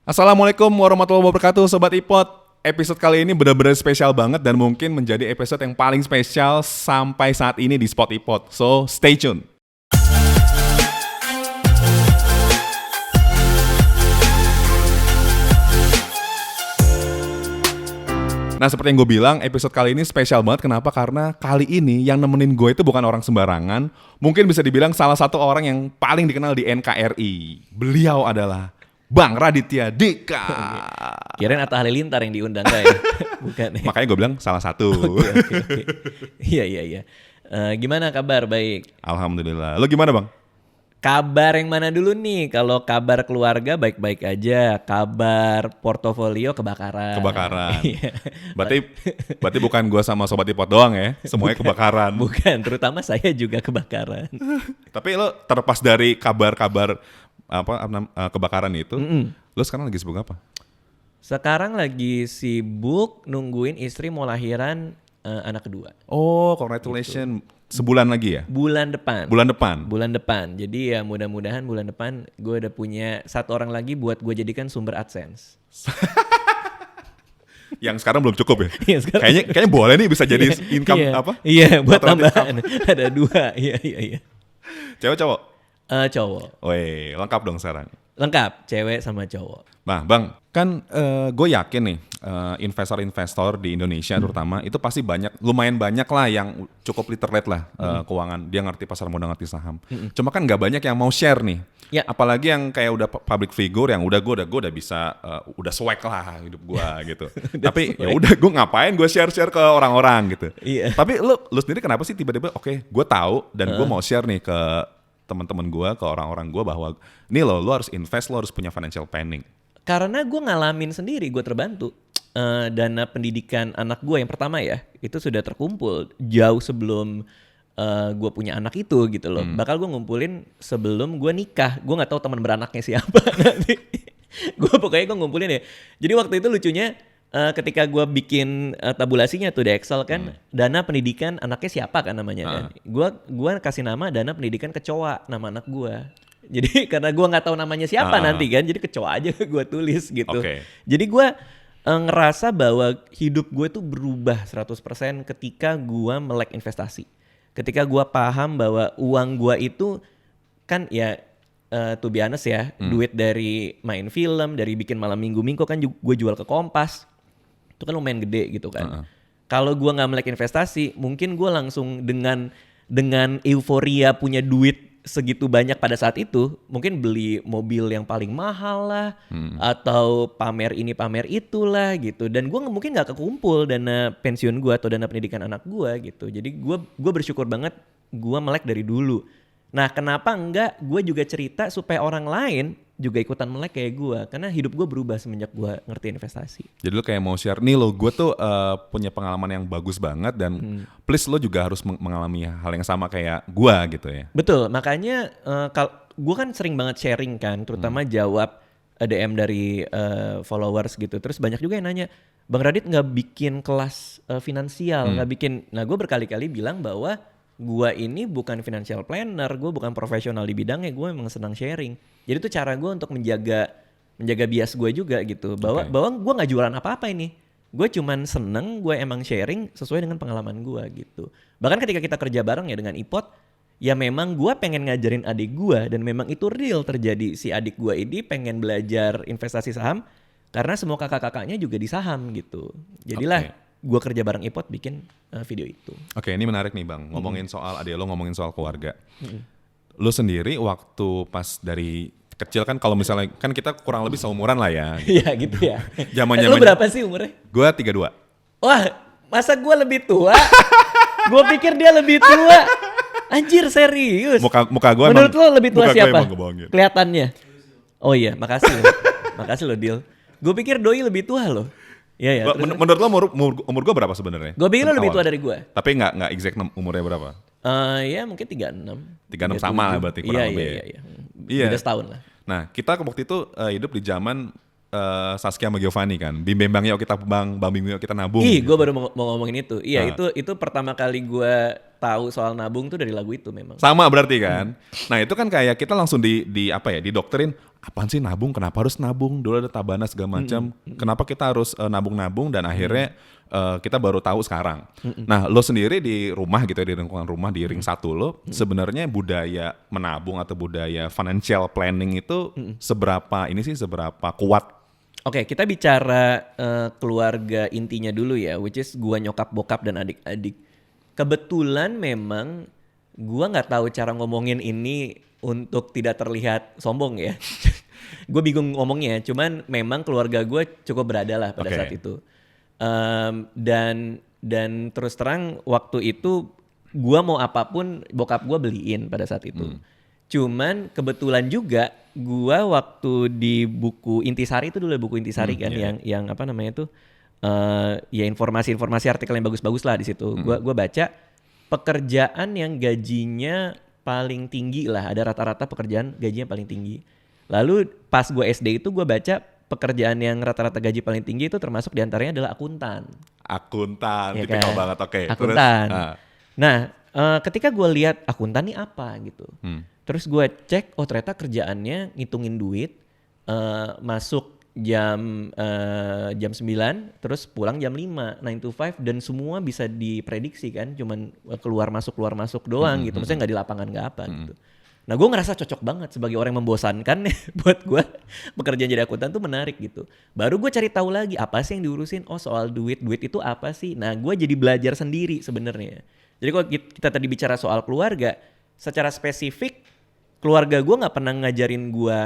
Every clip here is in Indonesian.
Assalamualaikum warahmatullahi wabarakatuh Sobat iPod. Episode kali ini benar-benar spesial banget dan mungkin menjadi episode yang paling spesial sampai saat ini di Spot iPod. So, stay tune. Nah, seperti yang gue bilang, episode kali ini spesial banget. Kenapa? Karena kali ini yang nemenin gue itu bukan orang sembarangan. Mungkin bisa dibilang salah satu orang yang paling dikenal di NKRI. Beliau adalah Bang Raditya Dika. Kirain Atta Halilintar yang diundang gak ya? Bukan ya? Makanya gue bilang salah satu. Oke. Iya. Gimana kabar? Baik. Alhamdulillah. Lo gimana Bang? Kabar yang mana dulu nih? Kalau kabar keluarga baik-baik aja. Kabar portofolio kebakaran. Iya. Berarti bukan gue sama Sobat iPod doang ya? Semuanya kebakaran. Bukan, terutama saya juga kebakaran. Tapi lo terlepas dari kabar-kabar kebakaran itu, lo sekarang lagi sibuk apa? Sekarang lagi sibuk nungguin istri mau lahiran anak kedua. Oh, congratulations. Gitu. Sebulan lagi ya? Bulan depan. Bulan depan. Jadi ya mudah-mudahan bulan depan gue udah punya satu orang lagi buat gue jadikan sumber AdSense. Yang sekarang belum cukup ya? Kayaknya boleh nih bisa jadi income apa? Iya, buat tambahan. Ada 2. Iya. Cewek cowok? Cowok. Woi, lengkap dong sekarang. Lengkap, cewek sama cowok. Nah Bang, kan gue yakin nih investor-investor di Indonesia terutama itu pasti lumayan banyak lah yang cukup literate lah keuangan. Dia ngerti pasar modal, ngerti saham. Cuma kan nggak banyak yang mau share nih. Ya. Apalagi yang kayak udah public figure yang gue udah bisa udah swag lah hidup gue gitu. Tapi ya udah gue ngapain gue share ke orang-orang gitu. Iya. Tapi lu sendiri kenapa sih tiba-tiba oke, gue tahu dan gue mau share nih ke teman-teman gue, ke orang-orang gue bahwa nih lo harus invest, lo harus punya financial planning. Karena gue ngalamin sendiri, gue terbantu. Dana pendidikan anak gue yang pertama ya, itu sudah terkumpul jauh sebelum gue punya anak itu gitu loh. Bakal gue ngumpulin sebelum gue nikah. Gue gak tahu teman beranaknya siapa nanti. Gue ngumpulin ya. Jadi waktu itu lucunya ketika gue bikin tabulasinya tuh di Excel kan, dana pendidikan anaknya siapa kan namanya kan. Gue kasih nama dana pendidikan kecoa, nama anak gue. Jadi karena gue nggak tahu namanya siapa nanti kan, jadi kecoa aja gue tulis gitu. Okay. Jadi gue ngerasa bahwa hidup gue tuh berubah 100% ketika gue melek investasi. Ketika gue paham bahwa uang gue itu kan ya to be honest ya, duit dari main film, dari bikin malam minggu kan gue jual ke Kompas. Itu kan lumayan gede gitu kan. Kalau gue nggak melek investasi, mungkin gue langsung dengan euforia punya duit segitu banyak pada saat itu, mungkin beli mobil yang paling mahal lah, atau pamer ini pamer itulah gitu. Dan gue mungkin nggak kekumpul dana pensiun gue atau dana pendidikan anak gue gitu. Jadi gue bersyukur banget gue melek dari dulu. Nah kenapa enggak gue juga cerita supaya orang lain juga ikutan melek kayak gue. Karena hidup gue berubah semenjak gue ngerti investasi. Jadi lo kayak mau share, nih lo gue tuh punya pengalaman yang bagus banget dan please lo juga harus mengalami hal yang sama kayak gue gitu ya. Betul, makanya gue kan sering banget sharing kan, terutama jawab DM dari followers gitu. Terus banyak juga yang nanya, Bang Radit gak bikin kelas finansial, gak bikin. Nah gue berkali-kali bilang bahwa gue ini bukan financial planner, gue bukan profesional di bidangnya, gue memang senang sharing. Jadi itu cara gue untuk menjaga bias gue juga gitu. Bahwa gue gak jualan apa-apa ini. Gue cuman seneng, gue emang sharing sesuai dengan pengalaman gue gitu. Bahkan ketika kita kerja bareng ya dengan iPod, ya memang gue pengen ngajarin adik gue. Dan memang itu real terjadi. Si adik gue ini pengen belajar investasi saham karena semua kakak-kakaknya juga di saham gitu. Jadilah gue kerja bareng iPod bikin video itu. Oke, ini menarik nih Bang. Ngomongin soal adik lo, ngomongin soal keluarga. Lo sendiri waktu pas dari kecil kan, kalau misalnya kan kita kurang lebih seumuran lah ya. Iya gitu ya. Zaman-zaman. Lo berapa sih umurnya? Gue 32. Wah, masa gue lebih tua? Gue pikir dia lebih tua. Anjir, serius. Muka gue menurut lo lebih tua siapa? Gitu. Kelihatannya. Oh iya, makasih lo. Makasih lo, Dil. Gue pikir Doi lebih tua loh. Iya. Menurut lo umur gue berapa sebenarnya? Gue pikir lo lebih tua dari gue. Tapi nggak exact umurnya berapa? Ya mungkin 36. 36 sama lah berarti kurang lebih. Iya. Beda setahun lah. Nah kita waktu itu hidup di zaman Saskia sama Giovanni kan. Bim Bang yuk kita Bang Bim yuk kita nabung. Gue baru mau ngomongin itu. Iya, itu pertama kali gue tahu soal nabung tuh dari lagu itu memang. Sama berarti kan. Nah itu kan kayak kita langsung di apa ya, didokterin, apaan sih nabung, kenapa harus nabung, dulu ada tabana segala macam, kenapa kita harus nabung-nabung, dan akhirnya kita baru tahu sekarang. Nah lo sendiri di rumah gitu ya, di lingkungan rumah, di ring satu lo, sebenarnya budaya menabung atau budaya financial planning itu seberapa kuat? Oke, kita bicara keluarga intinya dulu ya, which is gua, nyokap, bokap, dan adik-adik. Kebetulan memang gua nggak tahu cara ngomongin ini untuk tidak terlihat sombong ya. Gue bingung ngomongnya, cuman memang keluarga gue cukup berada lah pada saat itu. Dan terus terang waktu itu gua mau apapun bokap gua beliin pada saat itu. Cuman kebetulan juga gua waktu di buku Intisari itu dulu, buku Intisari kan, yang apa namanya tuh, ya informasi artikel yang bagus-bagus lah di situ. Gua baca pekerjaan yang gajinya paling tinggi lah, ada rata-rata pekerjaan gajinya paling tinggi. Lalu pas gue SD itu gue baca pekerjaan yang rata-rata gaji paling tinggi itu termasuk diantaranya adalah akuntan. Akuntan, Ya tipikal kan? banget, oke. Akuntan. Terus, Nah, ketika gue lihat akuntan nih apa gitu, terus gue cek, oh ternyata kerjaannya ngitungin duit, masuk jam 9, terus pulang jam 5, 9 to 5, dan semua bisa diprediksi kan, cuman keluar masuk doang gitu, maksudnya nggak di lapangan nggak apa gitu. Nah gue ngerasa cocok banget sebagai orang yang membosankan buat gue, pekerjaan jadi akuntan tuh menarik gitu. Baru gue cari tahu lagi apa sih yang diurusin, oh soal duit itu apa sih. Nah gue jadi belajar sendiri sebenarnya. Jadi kalau kita tadi bicara soal keluarga, secara spesifik keluarga gue nggak pernah ngajarin gue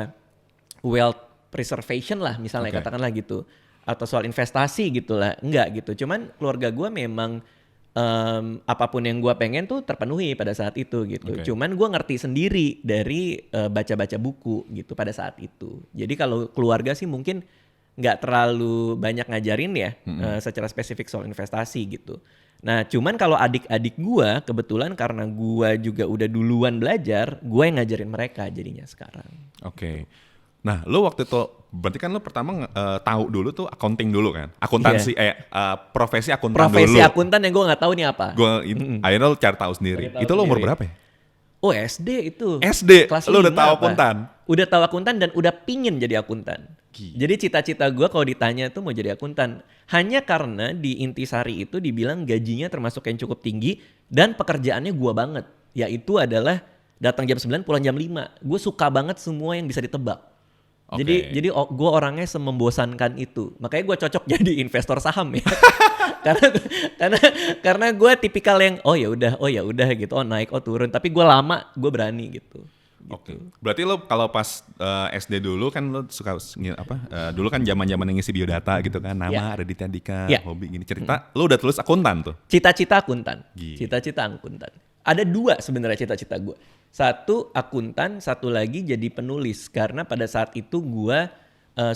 wealth preservation lah misalnya, katakanlah gitu, atau soal investasi gitulah, enggak gitu. Cuman keluarga gue memang apapun yang gue pengen tuh terpenuhi pada saat itu gitu. Cuman gue ngerti sendiri dari baca-baca buku gitu pada saat itu. Jadi kalau keluarga sih mungkin nggak terlalu banyak ngajarin ya secara spesifik soal investasi gitu. Nah cuman kalau adik-adik gue kebetulan karena gue juga udah duluan belajar, gue yang ngajarin mereka jadinya sekarang. Oke. Nah, lo waktu itu berarti kan lo pertama tahu dulu tuh accounting dulu kan, akuntansi, profesi akuntan dulu. Profesi akuntan yang gue nggak tahu nih apa. Akhirnya lo cari tahu sendiri. Itu lo umur berapa ya? Oh SD itu. SD. Kelas lo udah 5 tahu apa? akuntan. Udah tahu akuntan dan udah pingin jadi akuntan. Jadi cita-cita gue kalau ditanya tuh mau jadi akuntan, hanya karena di Intisari itu dibilang gajinya termasuk yang cukup tinggi dan pekerjaannya gue banget, yaitu adalah datang jam 9 pulang jam 5. Gue suka banget semua yang bisa ditebak. Jadi gue orangnya semembosankan itu. Makanya gue cocok jadi investor saham ya. karena gue tipikal yang oh ya udah gitu, oh naik, oh turun, tapi gue lama, gue berani gitu. Oke. Berarti lo kalau pas SD dulu kan lo suka dulu kan zaman-zaman ngisi biodata gitu kan, nama Raditya Dika, hobi gini, cerita. Lo udah tulis akuntan tuh. Cita-cita akuntan. Cita-cita akuntan. Ada 2 sebenarnya cita-cita gue. Satu akuntan, satu lagi jadi penulis. Karena pada saat itu gue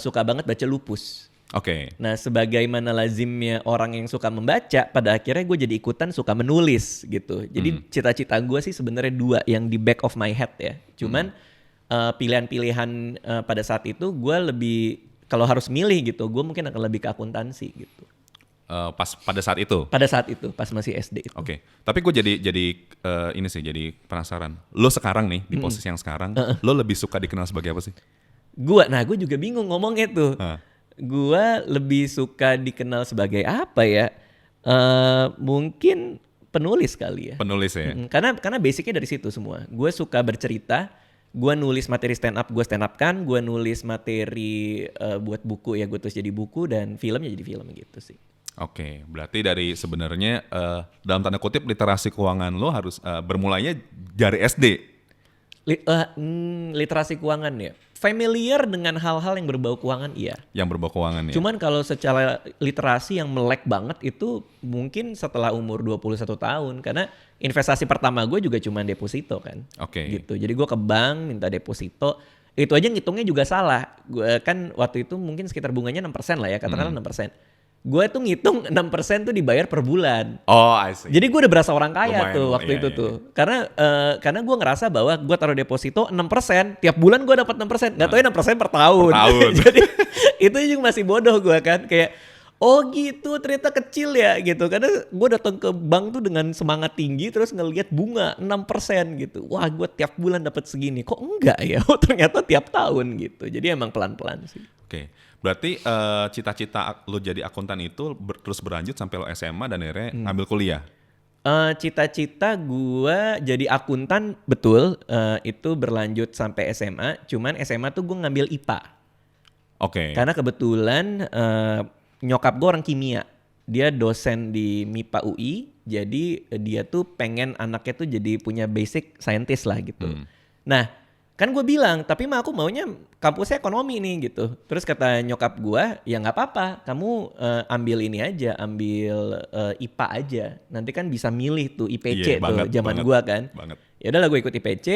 suka banget baca Lupus. Oke. Nah sebagaimana lazimnya orang yang suka membaca, pada akhirnya gue jadi ikutan suka menulis gitu. Jadi cita-cita gue sih sebenarnya 2 yang di back of my head ya. Cuman pilihan-pilihan pada saat itu gue lebih, kalau harus milih gitu, gue mungkin akan lebih ke akuntansi gitu. Pada saat itu? Pada saat itu, pas masih SD itu. Oke. Tapi gue jadi penasaran. Lo sekarang nih, di posisi yang sekarang, lo lebih suka dikenal sebagai apa sih? Gue juga bingung ngomongnya tuh. Gue lebih suka dikenal sebagai apa ya? Mungkin penulis kali ya. Penulis ya? Karena basicnya dari situ semua. Gue suka bercerita. Gue nulis materi stand up, gue stand up kan. Gue nulis materi buat buku ya, gue tulis jadi buku, dan filmnya jadi film gitu sih. Oke, berarti dari sebenarnya dalam tanda kutip literasi keuangan lo harus bermulainya dari SD. Literasi keuangan ya. Familiar dengan hal-hal yang berbau keuangan iya. Yang berbau keuangan ya. Cuman kalau secara literasi yang melek banget itu mungkin setelah umur 21 tahun. Karena investasi pertama gue juga cuma deposito kan. Oke. Gitu. Jadi gue ke bank minta deposito. Itu aja ngitungnya juga salah. Gue kan waktu itu mungkin sekitar bunganya 6% lah ya. Katakanlah 6%. Gue tuh ngitung 6% tuh dibayar per bulan. Oh, I see. Jadi gue udah berasa orang kaya Lumayan, tuh waktu itu tuh. Karena gue ngerasa bahwa gue taruh deposito 6%, tiap bulan gue dapat 6%. Gak tau ya 6% per tahun. Per tahun. Jadi itu juga masih bodoh gue kan. Kayak Oh gitu, ternyata kecil ya gitu. Karena gue datang ke bank tuh dengan semangat tinggi terus ngelihat bunga 6% gitu. Wah, gue tiap bulan dapat segini. Kok enggak ya? Oh, ternyata tiap tahun gitu. Jadi emang pelan-pelan sih. Oke, berarti cita-cita lo jadi akuntan itu terus berlanjut sampai lo SMA dan akhirnya ngambil kuliah. Cita-cita gue jadi akuntan betul, itu berlanjut sampai SMA. Cuman SMA tuh gue ngambil IPA. Oke. Karena kebetulan nyokap gue orang kimia. Dia dosen di MIPA UI. Jadi dia tuh pengen anaknya tuh jadi punya basic scientist lah gitu. Nah kan gue bilang, tapi mah aku maunya kampusnya ekonomi nih gitu. Terus kata nyokap gue, ya nggak apa-apa, kamu ambil ini aja, ambil IPA aja. Nanti kan bisa milih tuh IPC tuh zaman gue kan. Ya udahlah gue ikut IPC.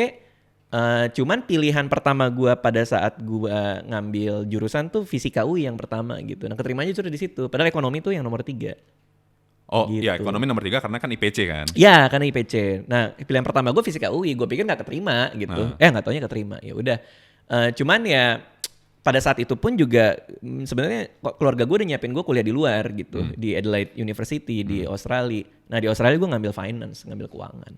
Cuman pilihan pertama gue pada saat gue ngambil jurusan tuh fisika UI yang pertama gitu. Nah keterimanya sudah di situ. Padahal ekonomi tuh yang nomor 3. Oh gitu. iya, ekonomi nomor 3 karena kan IPC kan? Ya karena IPC. Nah pilihan pertama gue fisika UI, gue pikir gak keterima gitu. Gak taunya keterima, ya udah. Cuman ya pada saat itu pun juga sebenarnya keluarga gue udah nyiapin gue kuliah di luar gitu. Di Adelaide University di Australia. Nah di Australia gue ngambil finance, ngambil keuangan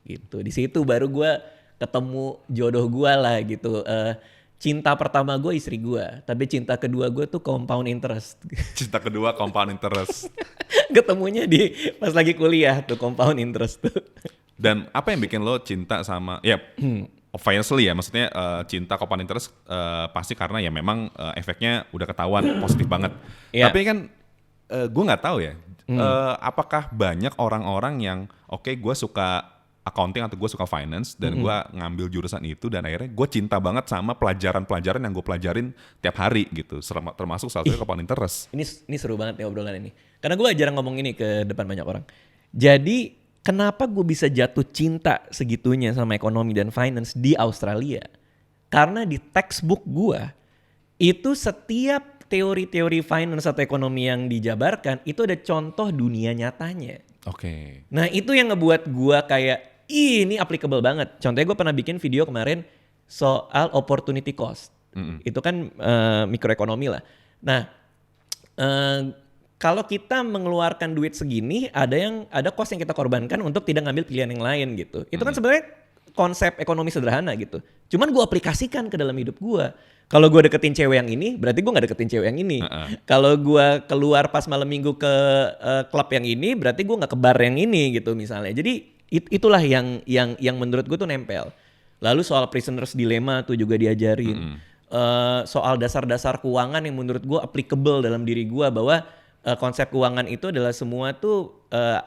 gitu. Di situ baru gue ketemu jodoh gue lah gitu. Cinta pertama gue istri gue, tapi cinta kedua gue tuh compound interest. Cinta kedua compound interest. Ketemunya di pas lagi kuliah tuh compound interest tuh. Dan apa yang bikin lo cinta sama, ya obviously ya, maksudnya cinta compound interest pasti karena ya memang efeknya udah ketahuan positif banget. Yeah. Tapi kan gue nggak tahu ya, apakah banyak orang-orang yang oke, gue suka accounting atau gue suka finance dan gue ngambil jurusan itu dan akhirnya gue cinta banget sama pelajaran-pelajaran yang gue pelajarin tiap hari gitu, termasuk salah satunya compound interest. Ini seru banget nih obrolan ini, karena gue jarang ngomong ini ke depan banyak orang. Jadi kenapa gue bisa jatuh cinta segitunya sama ekonomi dan finance di Australia? Karena di textbook gue itu setiap teori-teori finance atau ekonomi yang dijabarkan itu ada contoh dunia nyatanya. Oke. Nah itu yang ngebuat gue kayak ini applicable banget. Contohnya gue pernah bikin video kemarin soal opportunity cost. Itu kan mikroekonomi lah. Nah kalau kita mengeluarkan duit segini, ada cost yang kita korbankan untuk tidak ngambil pilihan yang lain gitu. Itu kan sebenarnya konsep ekonomi sederhana gitu. Cuman gue aplikasikan ke dalam hidup gue. Kalau gue deketin cewek yang ini, berarti gue gak deketin cewek yang ini. Kalau gue keluar pas malam minggu ke klub yang ini, berarti gue gak ke bar yang ini gitu misalnya. Jadi itulah yang menurut gue tuh nempel. Lalu soal prisoner's dilemma tuh juga diajarin. Soal dasar-dasar keuangan yang menurut gue applicable dalam diri gue, bahwa konsep keuangan itu adalah semua tuh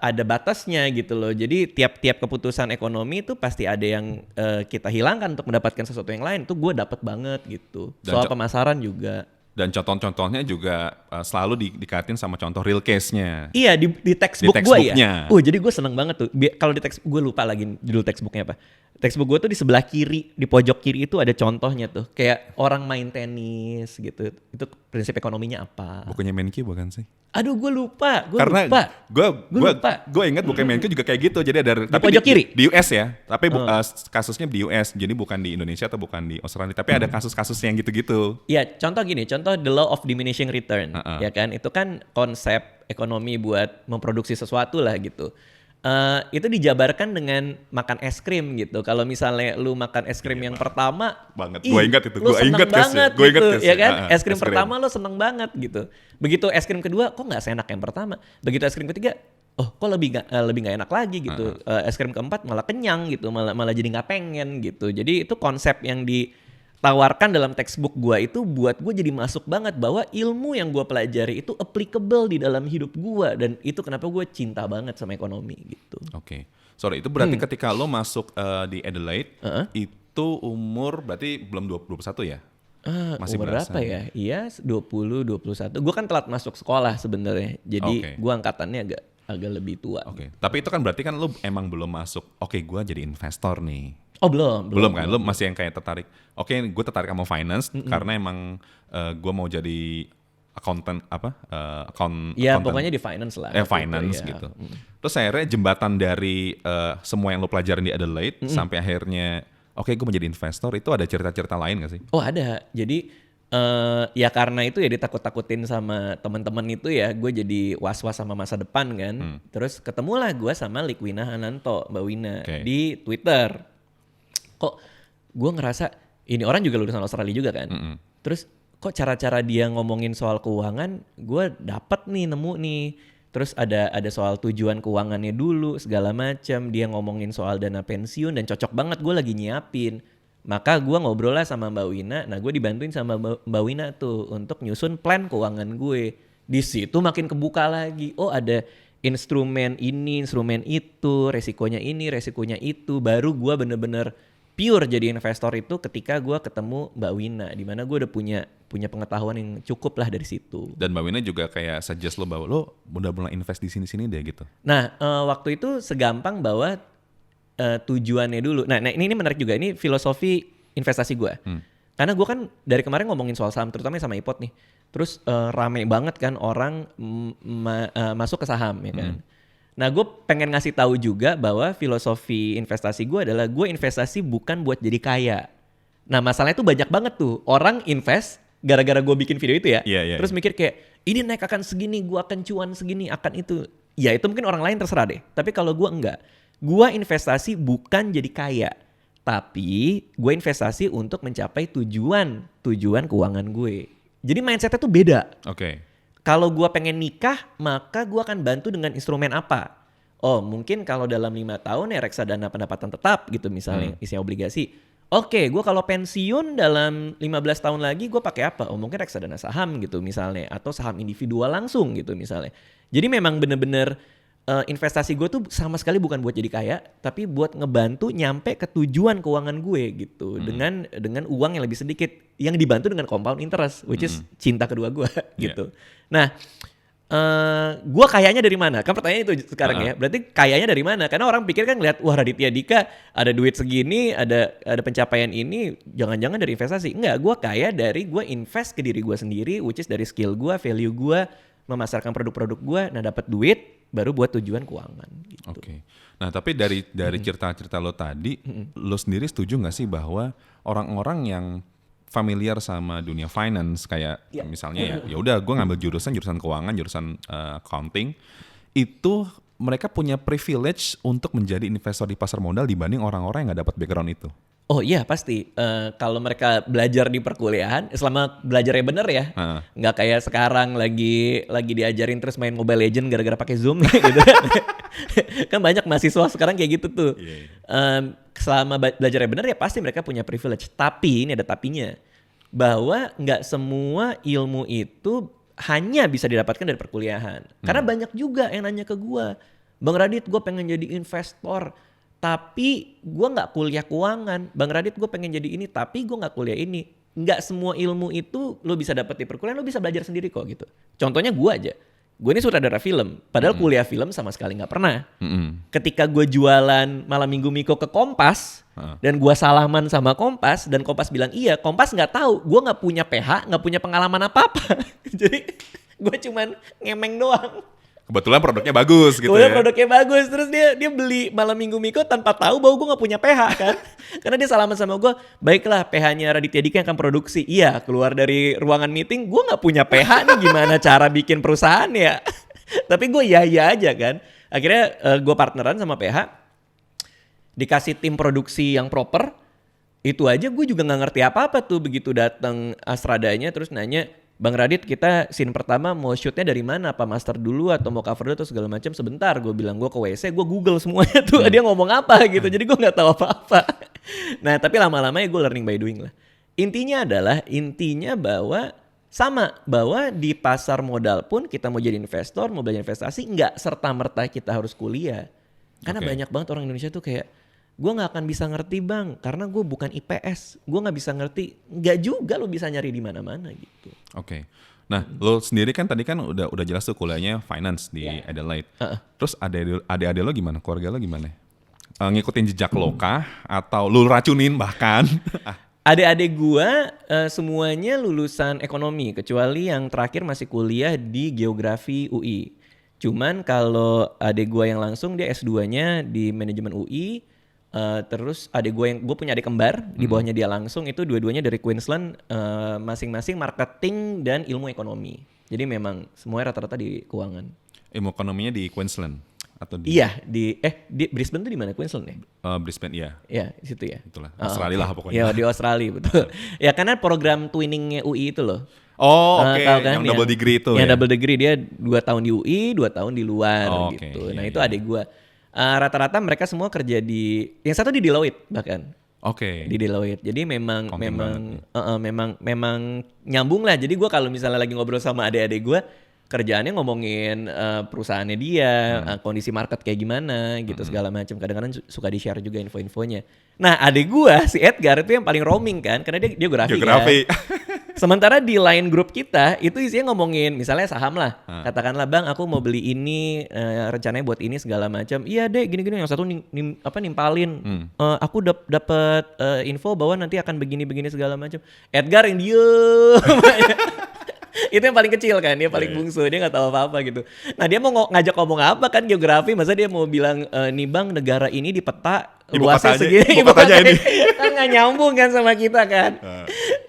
ada batasnya gitu loh. Jadi tiap keputusan ekonomi itu pasti ada yang kita hilangkan untuk mendapatkan sesuatu yang lain. Itu gue dapat banget gitu. Soal pemasaran juga. Dan contoh-contohnya juga selalu dikatin sama contoh real case-nya. Iya di textbook gue ya. Jadi gue seneng banget tuh. Kalau di textbook gue lupa lagi judul textbooknya apa. Textbook gue tuh di sebelah kiri, di pojok kiri itu ada contohnya tuh. Kayak orang main tenis gitu. Itu prinsip ekonominya apa. Bukannya Menki bukan sih? Aduh gue lupa. Karena gue ingat bukan Menki juga kayak gitu. Jadi ada di pojok kiri? Di US ya. Tapi kasusnya di US. Jadi bukan di Indonesia atau bukan di Australia. Tapi ada kasus-kasus yang gitu-gitu. Iya contoh gini. Contoh the law of diminishing return. Ya kan. Itu kan konsep ekonomi buat memproduksi sesuatu lah gitu. Itu dijabarkan dengan makan es krim gitu. Kalau misalnya lu makan es krim yang pertama banget. Gue ingat itu. Lu seneng banget gitu, ya kan? Es krim es pertama lu seneng banget gitu. Begitu es krim kedua kok nggak seenak yang pertama. Begitu es krim ketiga, oh kok lebih nggak enak lagi gitu. Es krim keempat malah kenyang gitu, malah jadi nggak pengen gitu. Jadi itu konsep yang ditawarkan dalam textbook gue itu buat gue jadi masuk banget bahwa ilmu yang gue pelajari itu applicable di dalam hidup gue, dan itu kenapa gue cinta banget sama ekonomi gitu. Oke. Sorry, itu berarti ketika lo masuk di Adelaide itu umur berarti belum 21 ya? Masih umur berasa. berapa ya? Iya 20, 21. Gue kan telat masuk sekolah sebenarnya. Jadi gue angkatannya agak lebih tua. Oke. Tapi itu kan berarti kan lo emang belum masuk. Oke, gue jadi investor nih. Oh belum Kan? Lo masih yang kayak tertarik. Oke, gue tertarik sama finance karena emang gue mau jadi accountant apa? Ya pokoknya di finance lah. Finance gitu. Terus akhirnya jembatan dari semua yang lo pelajarin di Adelaide sampai akhirnya oke, gue mau jadi investor, itu ada cerita-cerita lain gak sih? Oh ada. Jadi Ya karena itu ya ditakut-takutin sama teman-teman itu ya, gue jadi was-was sama masa depan kan. Terus ketemulah gue sama Likwina Hananto, Mbak Wina di Twitter. Kok gue ngerasa ini orang juga lulusan Australia juga kan. Terus kok cara-cara dia ngomongin soal keuangan, gue dapet nih, nemu nih. Terus ada soal tujuan keuangannya dulu segala macam. Dia ngomongin soal dana pensiun dan cocok banget, gue lagi nyiapin. Maka gue ngobrol lah sama Mbak Wina. Nah gue dibantuin sama Mbak Wina tuh untuk nyusun plan keuangan gue. Di situ makin kebuka lagi. Oh ada instrumen ini, instrumen itu, resikonya ini, resikonya itu. Baru gue bener-bener pure jadi investor itu ketika gue ketemu Mbak Wina. Dimana gue udah punya pengetahuan yang cukup lah dari situ. Dan Mbak Wina juga kayak suggest lo bahwa lo udah mulai invest di sini-sini deh gitu. Nah waktu itu segampang bahwa tujuannya dulu. Nah ini menarik juga. Ini filosofi investasi gue. Karena gue kan dari kemarin ngomongin soal saham, terutama sama iPod nih. Terus rame banget kan orang masuk ke saham ya kan. Nah gue pengen ngasih tahu juga bahwa filosofi investasi gue adalah gue investasi bukan buat jadi kaya. Nah masalahnya tuh banyak banget tuh orang invest gara-gara gue bikin video itu ya. Terus mikir kayak ini naik akan segini, gue akan cuan segini, akan itu. Ya itu mungkin orang lain terserah deh. Tapi kalau gue enggak. Gue investasi bukan jadi kaya, tapi gue investasi untuk mencapai tujuan keuangan gue. Jadi mindsetnya tuh beda. Kalau gue pengen nikah, maka gue akan bantu dengan instrumen apa? Oh mungkin kalau dalam 5 tahun ya reksadana pendapatan tetap gitu misalnya, isinya obligasi. Oke, gue kalau pensiun dalam 15 tahun lagi gue pakai apa? Oh mungkin reksadana saham gitu misalnya, atau saham individual langsung gitu misalnya. Jadi memang bener-bener investasi gue tuh sama sekali bukan buat jadi kaya, tapi buat ngebantu nyampe ke tujuan keuangan gue gitu, dengan uang yang lebih sedikit, yang dibantu dengan compound interest, which is cinta kedua gue gitu. Nah, gue kayanya dari mana? Kan pertanyaannya itu sekarang ya. Berarti kayanya dari mana? Karena orang pikir kan ngeliat, wah Raditya Dika ada duit segini, ada pencapaian ini, jangan-jangan dari investasi. Enggak, gue kaya dari gue invest ke diri gue sendiri, which is dari skill gue, value gue, memasarkan produk-produk gue, nah dapat duit baru buat tujuan keuangan. Gitu. Nah tapi dari cerita-cerita lo tadi, lo sendiri setuju nggak sih bahwa orang-orang yang familiar sama dunia finance kayak misalnya ya udah gue ngambil jurusan keuangan, jurusan accounting, itu mereka punya privilege untuk menjadi investor di pasar modal dibanding orang-orang yang nggak dapat background itu? Oh iya pasti, kalau mereka belajar di perkuliahan, selama belajarnya bener ya, nggak kayak sekarang lagi diajarin terus main Mobile Legends gara-gara pakai Zoom gitu. Kan banyak mahasiswa sekarang kayak gitu tuh. Selama belajarnya bener ya pasti mereka punya privilege. Tapi ini ada tapinya, bahwa nggak semua ilmu itu hanya bisa didapatkan dari perkuliahan. Karena banyak juga yang nanya ke gue, Bang Radit gue pengen jadi investor, tapi gue nggak kuliah keuangan. Bang Radit gue pengen jadi ini, tapi gue nggak kuliah ini. Nggak semua ilmu itu lo bisa dapet di perkuliahan, lo bisa belajar sendiri kok gitu. Contohnya gue aja. Gue ini sutradara film, padahal kuliah film sama sekali nggak pernah. Ketika gue jualan Malam Minggu Miko ke Kompas, dan gue salaman sama Kompas, dan Kompas bilang iya, Kompas nggak tahu. Gue nggak punya PH, nggak punya pengalaman apa-apa. Jadi gue cuman ngemeng doang. Kebetulan produknya bagus gitu ya. Produknya bagus, terus dia beli Malam Minggu Miko tanpa tahu bahwa gue gak punya PH kan. Karena dia salaman sama gue, baiklah PH-nya Raditya Dika yang akan produksi. Iya, keluar dari ruangan meeting, gue gak punya PH nih, gimana cara bikin perusahaan ya. Tapi gue ya aja kan. Akhirnya gue partneran sama PH, dikasih tim produksi yang proper. Itu aja gue juga gak ngerti apa-apa tuh begitu datang Astradanya terus nanya, Bang Radit, kita scene pertama mau shootnya dari mana? Apa master dulu atau mau cover dulu atau segala macam? Sebentar, gue bilang gue ke WC, gue Google semuanya tuh. Dia ngomong apa gitu, jadi gue nggak tahu apa-apa. Nah, tapi lama-lama ya gue learning by doing lah. Intinya bahwa di pasar modal pun kita mau jadi investor, mau belajar investasi, nggak serta-merta kita harus kuliah. Karena banyak banget orang Indonesia tuh kayak, gue gak akan bisa ngerti bang, karena gue bukan IPS. Gue gak bisa ngerti, gak juga lo bisa nyari di mana-mana gitu. Nah lo sendiri kan tadi kan udah jelas tuh kuliahnya finance di Adelaide. Terus adik-adik lo gimana, keluarga lo gimana? Ngikutin jejak lo kah? Atau lo racunin bahkan? Adik-adik gue semuanya lulusan ekonomi, kecuali yang terakhir masih kuliah di geografi UI. Cuman kalau adik gue yang langsung dia S2-nya di manajemen UI, Terus gue punya adik kembar di bawahnya dia langsung, itu dua-duanya dari Queensland, masing-masing marketing dan ilmu ekonomi. Jadi memang semuanya rata-rata di keuangan. Ilmu ekonominya di Queensland atau di? Iya, di Brisbane tuh di mana? Queensland ya? Brisbane ya. Iya, di situ ya. Itulah. Australia lah pokoknya. Iya, di Australia betul. Ya karena program twinningnya UI itu loh. Oh, oke. Tahu kan? Yang double degree itu yang ya. double degree dia 2 tahun di UI, 2 tahun di luar gitu. Iya, Nah, itu adik gua. Rata-rata mereka semua kerja yang satu di Deloitte bahkan. Oke. Di Deloitte. Jadi memang Konten memang nyambung lah. Jadi gua kalau misalnya lagi ngobrol sama adik-adik gua, kerjaannya ngomongin perusahaannya dia, kondisi market kayak gimana gitu segala macam. Kadang-kadang suka di-share juga info-infonya. Nah, adik gua si Edgar itu yang paling roaming kan, karena dia geografi. Kan? Sementara di line grup kita itu isinya ngomongin misalnya saham lah. Katakanlah, "Bang, aku mau beli ini, rencananya buat ini segala macam." "Iya, Dek, gini-gini." Yang satu nimpalin. "Aku dapat info bahwa nanti akan begini-begini segala macam." Edgar yang diem. Itu yang paling kecil kan, dia paling bungsu, dia nggak tahu apa-apa gitu. Nah, dia mau ngajak ngomong apa kan geografi, masa dia mau bilang nih Bang, negara ini di peta luasnya segini, ibu kotanya ini kan nggak nyambung kan sama kita kan.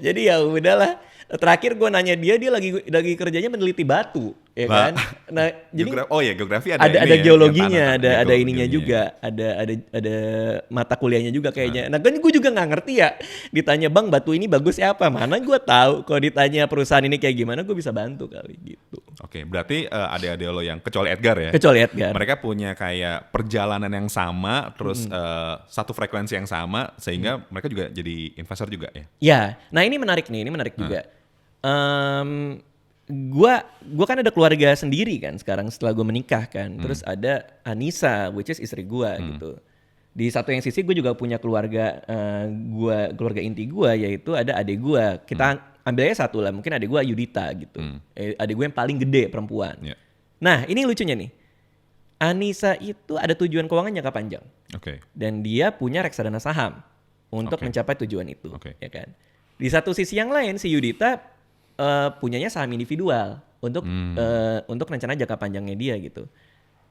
Jadi ya udahlah. Terakhir gue nanya dia lagi kerjanya meneliti batu, ya kan. Nah, jadi geografi ada ini geologinya, ya, ada ininya juga, ada mata kuliahnya juga kayaknya. Nah, kan gue juga nggak ngerti ya. Ditanya, "Bang, batu ini bagus apa?" Mana gue tahu. Kalau ditanya perusahaan ini kayak gimana, gue bisa bantu kali gitu. Oke, berarti adik-adik lo yang kecuali Edgar ya. Kecuali Edgar. Mereka punya kayak perjalanan yang sama, terus satu frekuensi yang sama, sehingga mereka juga jadi investor juga ya. Ya, nah ini menarik juga. Gua kan ada keluarga sendiri kan sekarang setelah gue menikah kan. Terus ada Anissa, which is istri gue gitu. Di satu yang sisi gue juga punya keluarga keluarga inti gue, yaitu ada adik gue. Kita ambil aja satu lah, mungkin adik gue Yudita gitu. Adik gue yang paling gede perempuan. Nah, ini lucunya nih. Anissa itu ada tujuan keuangan jangka panjang. Dan dia punya reksadana saham untuk mencapai tujuan itu, ya kan. Di satu sisi yang lain si Yudita punyanya saham individual untuk rencana jangka panjangnya dia gitu.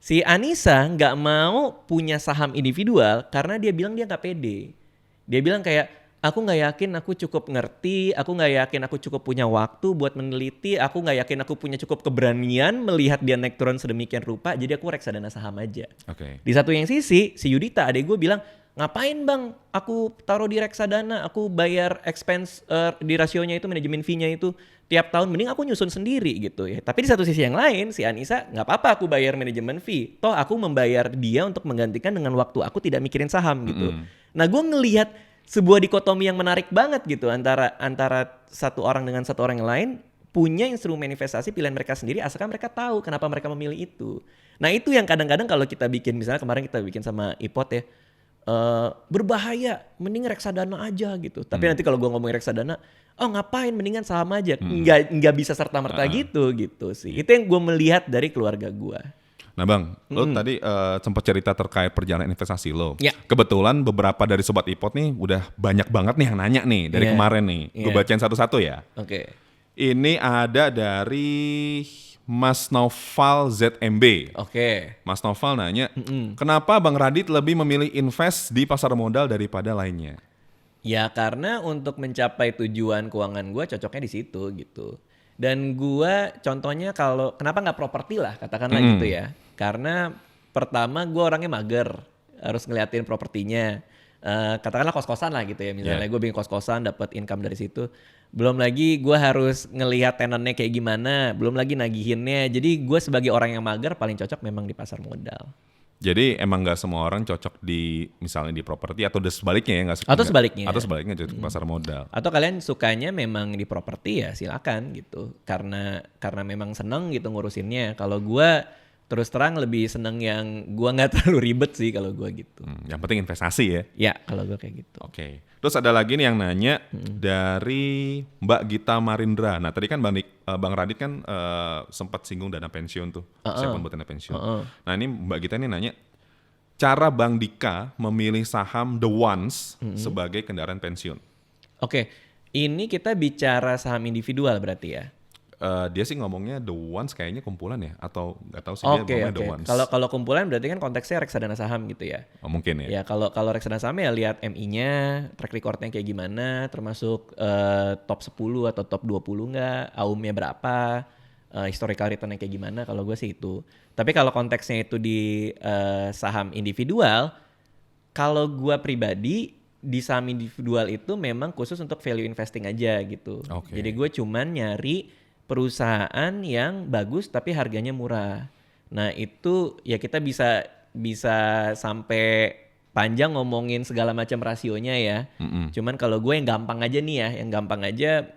Si Anissa nggak mau punya saham individual karena dia bilang dia nggak pede. Dia bilang kayak, "Aku nggak yakin aku cukup ngerti, aku nggak yakin aku cukup punya waktu buat meneliti, aku nggak yakin aku punya cukup keberanian melihat dia naik turun sedemikian rupa, jadi aku reksadana saham aja." Di satu yang sisi, si Yudita adik gue bilang, "Ngapain Bang, aku taruh di reksadana, aku bayar expense di rasionya itu, manajemen fee-nya itu tiap tahun, mending aku nyusun sendiri gitu ya." Tapi di satu sisi yang lain, si Anissa, "Nggak apa-apa aku bayar manajemen fee, toh aku membayar dia untuk menggantikan dengan waktu aku tidak mikirin saham gitu." Nah, gue ngelihat sebuah dikotomi yang menarik banget gitu antara satu orang dengan satu orang yang lain punya instrumen investasi pilihan mereka sendiri, asalkan mereka tahu kenapa mereka memilih itu. Nah, itu yang kadang-kadang kalau kita bikin, misalnya kemarin kita bikin sama Ipot ya, berbahaya, mending reksadana aja gitu. Tapi nanti kalau gue ngomongin reksadana, ngapain, mendingan saham aja. Nggak bisa serta-merta gitu sih. Itu yang gue melihat dari keluarga gue. Nah Bang, lo tadi sempat cerita terkait perjalanan investasi lo. Ya. Kebetulan beberapa dari Sobat Ipot nih udah banyak banget nih yang nanya nih dari kemarin nih. Gue bacain satu-satu ya. Ini ada dari Mas Noval ZMB. Mas Noval nanya, kenapa Bang Radit lebih memilih invest di pasar modal daripada lainnya? Ya karena untuk mencapai tujuan keuangan gue cocoknya di situ gitu. Dan gue contohnya kenapa nggak properti lah katakanlah gitu ya. Karena pertama gue orangnya mager, harus ngeliatin propertinya. Katakanlah kos-kosan lah gitu ya, misalnya gue bikin kos-kosan dapat income dari situ. Belum lagi gue harus ngelihat tenannya kayak gimana, belum lagi nagihinnya. Jadi gue sebagai orang yang mager paling cocok memang di pasar modal. Jadi emang nggak semua orang cocok di misalnya di properti atau sebaliknya ya nggak? Atau sebaliknya. Atau sebaliknya cocok di pasar modal. Atau kalian sukanya memang di properti ya silakan gitu. Karena memang seneng gitu ngurusinnya. Kalau gue terus terang lebih seneng yang gue nggak terlalu ribet sih kalau gue gitu. Yang penting investasi ya? Ya kalau gue kayak gitu. Terus ada lagi nih yang nanya dari Mbak Gita Marindra. Nah tadi kan Bang Radit kan sempat singgung dana pensiun tuh. Siapa buat dana pensiun. Nah ini Mbak Gita ini nanya, cara Bang Dika memilih saham The Ones sebagai kendaraan pensiun. Ini kita bicara saham individual berarti ya? Dia sih ngomongnya The Ones kayaknya kumpulan ya, atau nggak tahu sih dia Oke, ngomongnya The oke. Ones. Kalau kumpulan berarti kan konteksnya reksadana saham gitu ya. Oh, mungkin ya. Ya kalau reksadana saham ya lihat MI-nya, track record-nya kayak gimana, termasuk top 10 atau top 20 nggak, AUM-nya berapa, historical return-nya kayak gimana, kalau gue sih itu. Tapi kalau konteksnya itu di saham individual, kalau gue pribadi di saham individual itu memang khusus untuk value investing aja gitu. Oke. Jadi gue cuman nyari perusahaan yang bagus tapi harganya murah. Nah itu ya kita bisa sampai panjang ngomongin segala macam rasionya ya. Cuman kalau gue yang gampang aja nih ya, yang gampang aja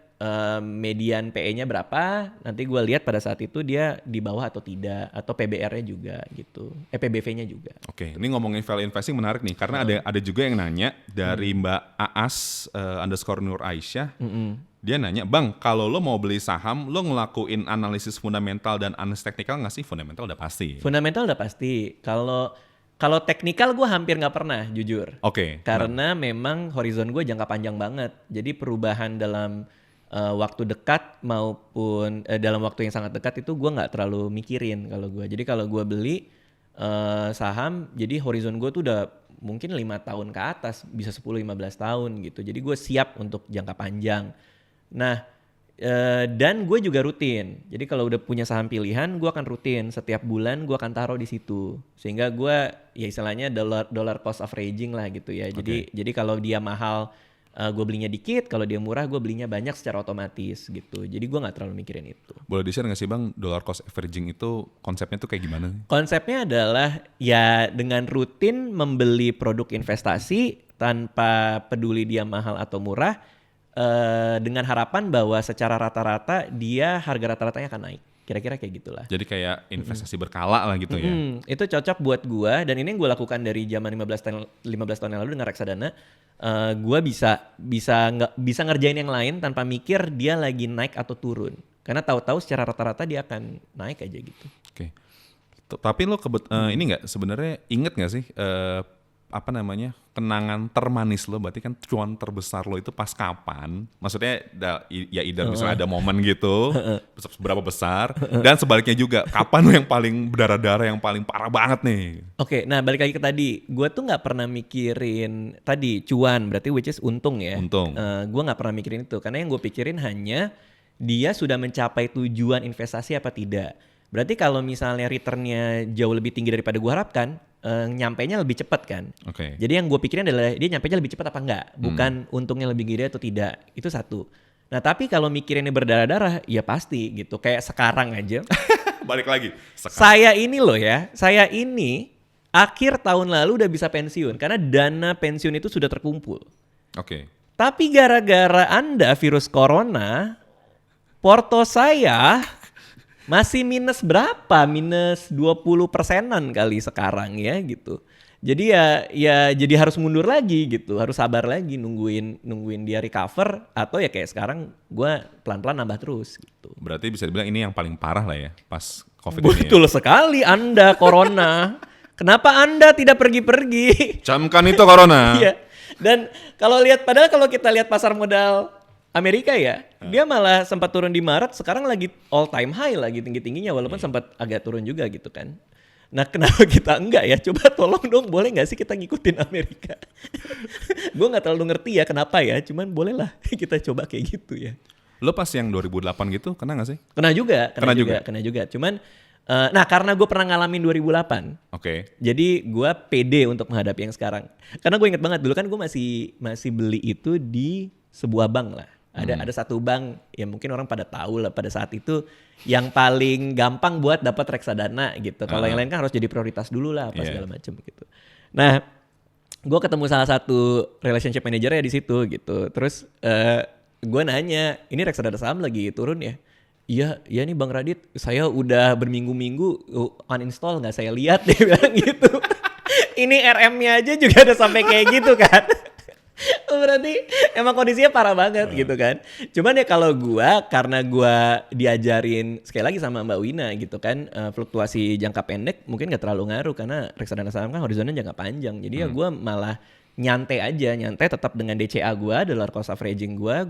median PE-nya berapa, nanti gue lihat pada saat itu dia di bawah atau tidak, atau PBR-nya juga gitu, PBV-nya juga. Oke, ini ngomongin value investing menarik nih, karena ada juga yang nanya dari Mbak Aas _ Nur Aisyah, dia nanya, Bang, kalau lo mau beli saham, lo ngelakuin analisis fundamental dan analisis teknikal nggak sih? Fundamental udah pasti. Fundamental udah pasti. Kalau teknikal gue hampir nggak pernah, jujur. Oke. Karena memang horizon gue jangka panjang banget. Jadi perubahan dalam waktu dekat maupun dalam waktu yang sangat dekat itu gue nggak terlalu mikirin kalau gue. Jadi kalau gue beli saham, jadi horizon gue tuh udah mungkin 5 tahun ke atas, bisa 10-15 tahun gitu. Jadi gue siap untuk jangka panjang. Nah, dan gue juga rutin. Jadi kalau udah punya saham pilihan, gue akan rutin. Setiap bulan gue akan taruh di situ. Sehingga gue ya istilahnya dollar cost averaging lah gitu ya. Jadi kalau dia mahal, gue belinya dikit, kalau dia murah gue belinya banyak secara otomatis gitu. Jadi gue nggak terlalu mikirin itu. Boleh di-share nggak sih Bang, dollar cost averaging itu konsepnya tuh kayak gimana? Konsepnya adalah ya dengan rutin membeli produk investasi tanpa peduli dia mahal atau murah, dengan harapan bahwa secara rata-rata dia harga rata-ratanya akan naik. Kira-kira kayak gitulah. Jadi kayak investasi berkala lah gitu ya. Itu cocok buat gua, dan ini yang gue lakukan dari zaman 15 tahun yang lalu dengan reksadana. Gua bisa ngerjain yang lain tanpa mikir dia lagi naik atau turun. Karena tahu-tahu secara rata-rata dia akan naik aja gitu. Oke. Tapi lo ini nggak sebenarnya inget nggak sih kenangan termanis lo, berarti kan cuan terbesar lo itu pas kapan? Maksudnya ya either misalnya ada momen gitu, berapa besar, dan sebaliknya juga kapan lo yang paling berdarah-darah, yang paling parah banget nih? Oke, nah balik lagi ke tadi, gue tuh nggak pernah mikirin tadi cuan, berarti which is untung ya. Untung. Gue nggak pernah mikirin itu, karena yang gue pikirin hanya dia sudah mencapai tujuan investasi apa tidak. Berarti kalau misalnya returnnya jauh lebih tinggi daripada gue harapkan, nyampainya lebih cepat kan. Okay. Jadi yang gue pikirin adalah dia nyampainya lebih cepat apa enggak, bukan untungnya lebih gede atau tidak. Itu satu. Nah tapi kalau mikirinnya berdarah-darah, ya pasti gitu. Kayak sekarang aja. Balik lagi. Saya ini akhir tahun lalu udah bisa pensiun karena dana pensiun itu sudah terkumpul. Oke. Tapi gara-gara Anda virus corona, porto saya masih minus berapa? Minus 20%-an kali sekarang ya gitu. Jadi ya jadi harus mundur lagi gitu, harus sabar lagi nungguin dia recover, atau ya kayak sekarang gue pelan-pelan nambah terus gitu. Berarti bisa dibilang ini yang paling parah lah ya pas COVID ini. Betul sekali Anda corona. Kenapa Anda tidak pergi-pergi? Camkan itu corona. Iya. Dan kalau kita lihat pasar modal Amerika ya, dia malah sempat turun di Maret, sekarang lagi all time high lagi tinggi-tingginya, walaupun sempat agak turun juga gitu kan. Nah kenapa kita enggak ya? Coba tolong dong, boleh gak sih kita ngikutin Amerika? Gue gak terlalu ngerti ya kenapa ya, cuman bolehlah kita coba kayak gitu ya. Lo pas yang 2008 gitu, kena gak sih? Kena juga. Cuman, nah karena gue pernah ngalamin 2008, Oke. jadi gue pede untuk menghadapi yang sekarang. Karena gue inget banget, dulu kan gue masih beli itu di sebuah bank lah. Ada satu bank yang mungkin orang pada tahu lah pada saat itu yang paling gampang buat dapat reksadana gitu. Kalau yang lain kan harus jadi prioritas dulu lah segala macam gitu. Nah, gue ketemu salah satu relationship manager ya di situ gitu. Terus gue nanya, ini reksadana saham lagi turun ya? Iya nih Bang Radit, saya udah berminggu-minggu uninstall nggak saya lihat, dia bilang gitu. Ini RM-nya aja juga udah sampai kayak gitu kan. Berarti emang kondisinya parah banget gitu kan. Cuman ya kalau karena gua diajarin sekali lagi sama Mbak Wina gitu kan, fluktuasi jangka pendek mungkin gak terlalu ngaruh karena reksadana saham kan horizonnya jangka panjang. Jadi ya gua malah nyantai tetap dengan DCA gua, dollar cost averaging gua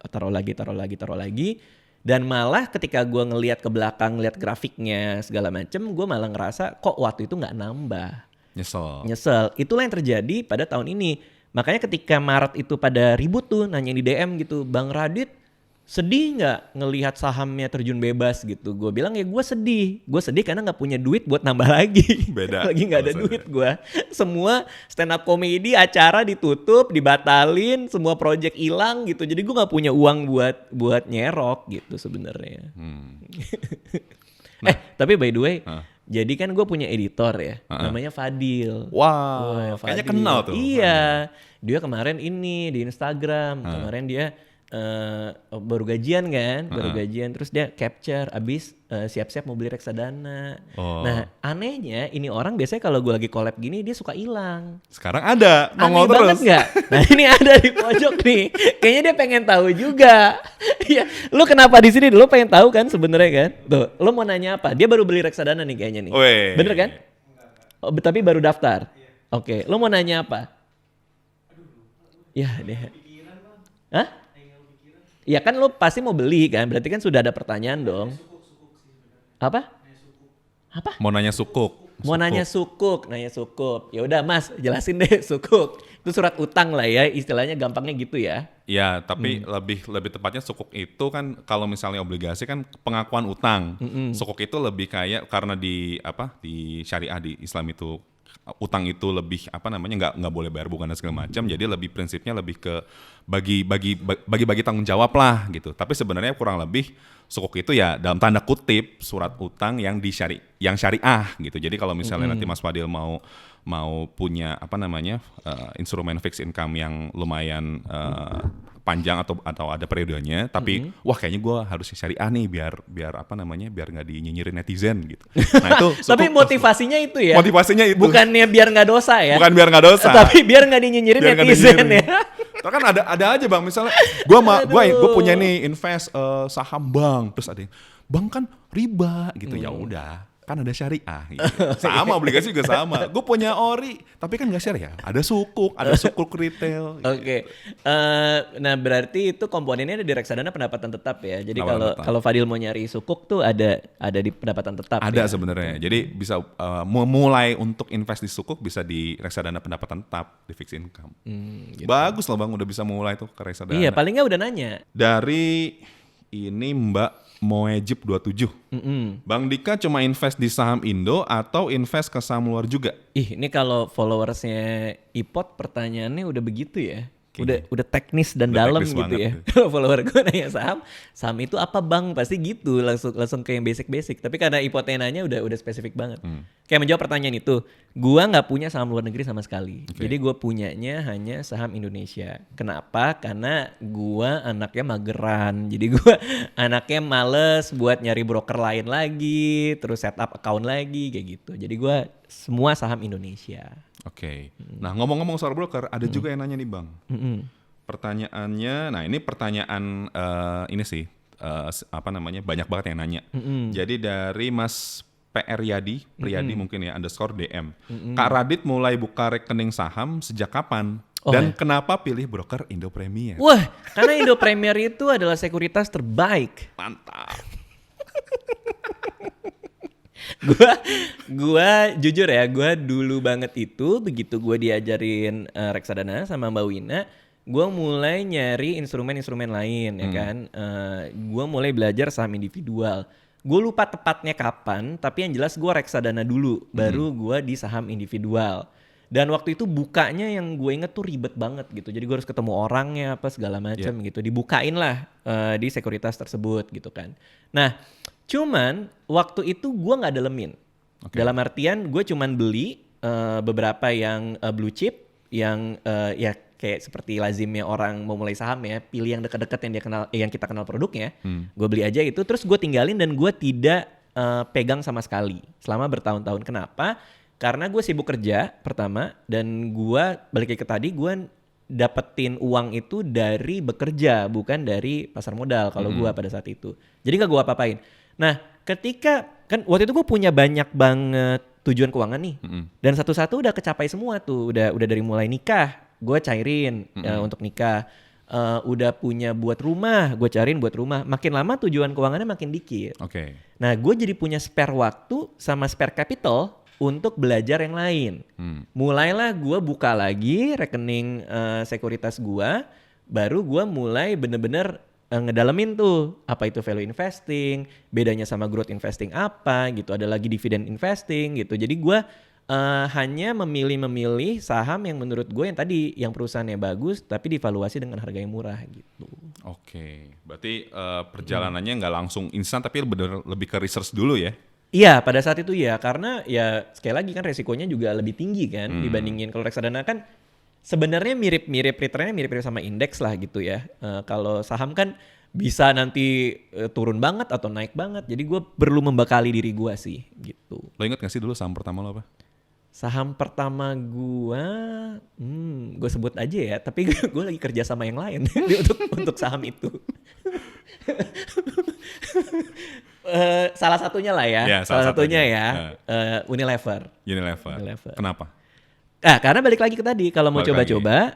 taruh lagi. Dan malah ketika gue ngelihat ke belakang, ngelihat grafiknya segala macem, gue malah ngerasa kok waktu itu nggak nambah. Nyesel. Itulah yang terjadi pada tahun ini. Makanya ketika Maret itu pada ribut tuh, nanya di DM gitu, Bang Radit sedih nggak ngelihat sahamnya terjun bebas gitu? Gue bilang ya gue sedih. Gue sedih karena nggak punya duit buat nambah lagi. Beda. Lagi nggak ada duit gue. Semua stand up comedy acara ditutup, dibatalin, semua project hilang gitu. Jadi gue nggak punya uang buat nyerok gitu sebenarnya. Tapi by the way, jadi kan gue punya editor ya, namanya Fadil. Wow, kayaknya kenal tuh. Iya, dia kemarin ini di Instagram, kemarin dia baru gajian kan, terus dia capture, abis siap-siap mau beli reksadana. Nah anehnya ini orang biasanya kalau gue lagi collab gini dia suka hilang. Sekarang ada, nongol terus. Aneh banget nggak? Nah ini ada di pojok nih, kayaknya dia pengen tahu juga. Ya, lu kenapa di sini? Lu pengen tahu kan sebenarnya kan? Tuh, lu mau nanya apa? Dia baru beli reksadana nih kayaknya nih. Weh. Bener kan? Tapi baru daftar. Oke, lu mau nanya apa? Ya deh. Hah? Ya kan lu pasti mau beli kan, berarti kan sudah ada pertanyaan dong. Apa? Mau nanya sukuk. Nanya sukuk. Ya udah Mas, jelasin deh sukuk. Itu surat utang lah ya, istilahnya gampangnya gitu ya. Ya, tapi lebih tepatnya sukuk itu kan kalau misalnya obligasi kan pengakuan utang. Sukuk itu lebih kayak karena di syariah di Islam itu utang itu lebih nggak boleh bayar bunga dan segala macam, jadi lebih prinsipnya lebih ke bagi tanggung jawab lah gitu. Tapi sebenarnya kurang lebih sukuk itu ya dalam tanda kutip surat utang yang syariah gitu. Jadi kalau misalnya nanti Mas Fadil mau punya instrumen fixed income yang lumayan panjang atau ada periodenya, tapi wah kayaknya gue harus syariah nih biar nggak dinyinyirin netizen gitu. Nah itu tapi motivasinya itu ya. Motivasinya itu. Bukannya biar nggak dosa ya. Bukan biar nggak dosa. Tapi biar nggak dinyinyirin netizen ya. Kan ada aja Bang, misalnya gue punya nih invest saham bank, terus ada yang bank kan riba gitu. Ya udah, kan ada syariah gitu. Sama obligasi juga sama. Gue punya ori tapi kan nggak syariah, ada sukuk retail gitu. Oke. Nah berarti itu komponennya ada di reksadana pendapatan tetap ya. Jadi kalau Fadil mau nyari sukuk tuh ada di pendapatan tetap. Ada sebenarnya. Jadi bisa mulai untuk invest di sukuk bisa di reksadana pendapatan tetap di fixed income. Gitu. Bagus loh Bang, udah bisa mulai tuh ke reksadana. Iya, paling nggak udah nanya. Dari ini Mbak Moejib 27. Bang Dika cuma invest di saham Indo atau invest ke saham luar juga? Ini kalau followersnya Ipot pertanyaannya udah begitu ya. Udah teknis dan dalam gitu ya. Kalau follower gue nanya saham itu apa Bang? Pasti gitu, langsung ke yang basic. Tapi karena Ipotnya nanya udah spesifik banget. Kayak menjawab pertanyaan itu, gue nggak punya saham luar negeri sama sekali. Jadi gue punyanya hanya saham Indonesia. Kenapa? Karena gue anaknya mageran. Jadi gue anaknya males buat nyari broker lain lagi, terus setup account lagi kayak gitu. Jadi gue semua saham Indonesia. Oke. Nah ngomong-ngomong soal broker, ada juga yang nanya nih Bang. Pertanyaannya, nah ini pertanyaan ini sih, banyak banget yang nanya. Jadi dari Mas PR Yadi, Priyadi mungkin ya, _DM. Kak Radit mulai buka rekening saham sejak kapan? Dan kenapa pilih broker Indo Premier? Wah, karena Indo Premier itu adalah sekuritas terbaik. Mantap. Gua jujur ya, gua dulu banget itu begitu gua diajarin reksadana sama Mbak Wina, gua mulai nyari instrumen-instrumen lain ya kan. Gua mulai belajar saham individual. Gue lupa tepatnya kapan, tapi yang jelas gua reksadana dulu, baru gua di saham individual. Dan waktu itu bukanya yang gue inget tuh ribet banget gitu. Jadi gue harus ketemu orangnya apa segala macam gitu. Dibukain lah di sekuritas tersebut gitu kan. Nah, cuman waktu itu gue nggak dalemin. Dalam artian gue cuman beli beberapa yang blue chip yang ya kayak seperti lazimnya orang mau mulai saham ya, pilih yang dekat-dekat yang kita kenal produknya. Gue beli aja itu, terus gue tinggalin dan gue tidak pegang sama sekali selama bertahun-tahun. Kenapa? Karena gue sibuk kerja pertama, dan gue balik ke tadi, gue dapetin uang itu dari bekerja, bukan dari pasar modal kalau gue pada saat itu. Jadi gak gue apa-apain. Nah ketika, kan waktu itu gue punya banyak banget tujuan keuangan nih. Dan satu-satu udah kecapai semua tuh, udah dari mulai nikah, gue cairin untuk nikah. udah punya buat rumah, gue cariin buat rumah. Makin lama tujuan keuangannya makin dikit. Oke. Nah, gue jadi punya spare waktu sama spare capital untuk belajar yang lain. Mulailah gue buka lagi rekening sekuritas gue, baru gue mulai bener-bener ngedalemin tuh apa itu value investing, bedanya sama growth investing apa gitu, ada lagi dividend investing gitu. Jadi gue hanya memilih saham yang menurut gue yang tadi yang perusahaannya bagus tapi divaluasi dengan harga yang murah gitu. Oke, berarti perjalanannya nggak langsung instan tapi lebih ke research dulu ya? Iya, pada saat itu ya, karena ya sekali lagi kan resikonya juga lebih tinggi kan dibandingin kalau reksadana kan sebenarnya mirip-mirip returnnya mirip-mirip sama indeks lah gitu ya. Kalau saham kan bisa nanti turun banget atau naik banget, jadi gue perlu membekali diri gue sih gitu. Lo inget gak sih dulu saham pertama lo apa? Saham pertama gue sebut aja ya, tapi gue lagi kerja sama yang lain untuk saham itu. Salah satunya lah ya, salah satunya ya, Unilever. Kenapa? Karena balik lagi ke tadi, kalau mau coba-coba,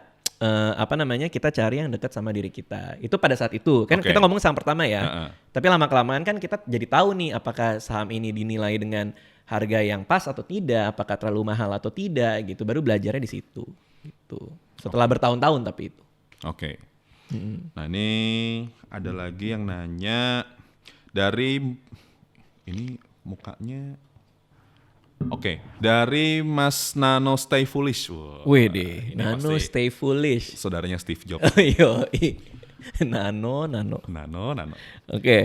kita cari yang dekat sama diri kita. Itu pada saat itu, kan kita ngomong saham pertama ya. Tapi lama-kelamaan kan kita jadi tahu nih, apakah saham ini dinilai dengan harga yang pas atau tidak, apakah terlalu mahal atau tidak gitu. Baru belajarnya di situ. Gitu. Setelah bertahun-tahun tapi itu. Oke. Nah ini ada lagi yang nanya dari ini mukanya. Oke, dari Mas Nano Stay Foolish. Wih deh, Nano Stay Foolish. Saudaranya Steve Jobs. Yoi. Nano. Oke,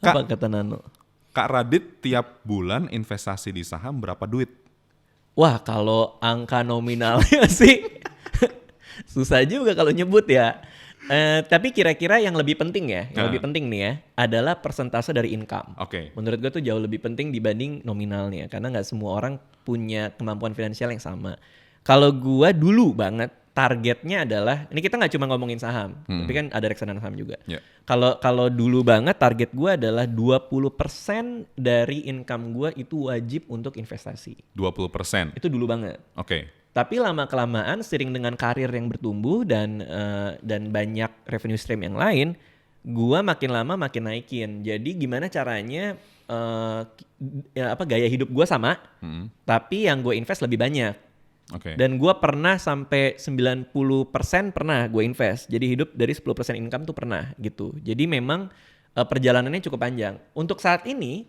apa kata Nano? Kak Radit tiap bulan investasi di saham berapa duit? Wah, kalau angka nominalnya sih susah juga kalau nyebut ya. Tapi kira-kira yang lebih penting ya, yang lebih penting nih ya, adalah persentase dari income. Menurut gue tuh jauh lebih penting dibanding nominalnya, karena nggak semua orang punya kemampuan finansial yang sama. Kalau gue dulu banget targetnya adalah, ini kita nggak cuma ngomongin saham, tapi kan ada reksadana saham juga. Kalau dulu banget target gue adalah 20% dari income gue itu wajib untuk investasi. 20%? Itu dulu banget. Tapi lama-kelamaan seiring dengan karir yang bertumbuh dan banyak revenue stream yang lain, gua makin lama makin naikin. Jadi gimana caranya gaya hidup gua sama, tapi yang gue invest lebih banyak. Dan gua pernah sampai 90% pernah gue invest. Jadi hidup dari 10% income tuh pernah gitu. Jadi memang perjalanannya cukup panjang. Untuk saat ini,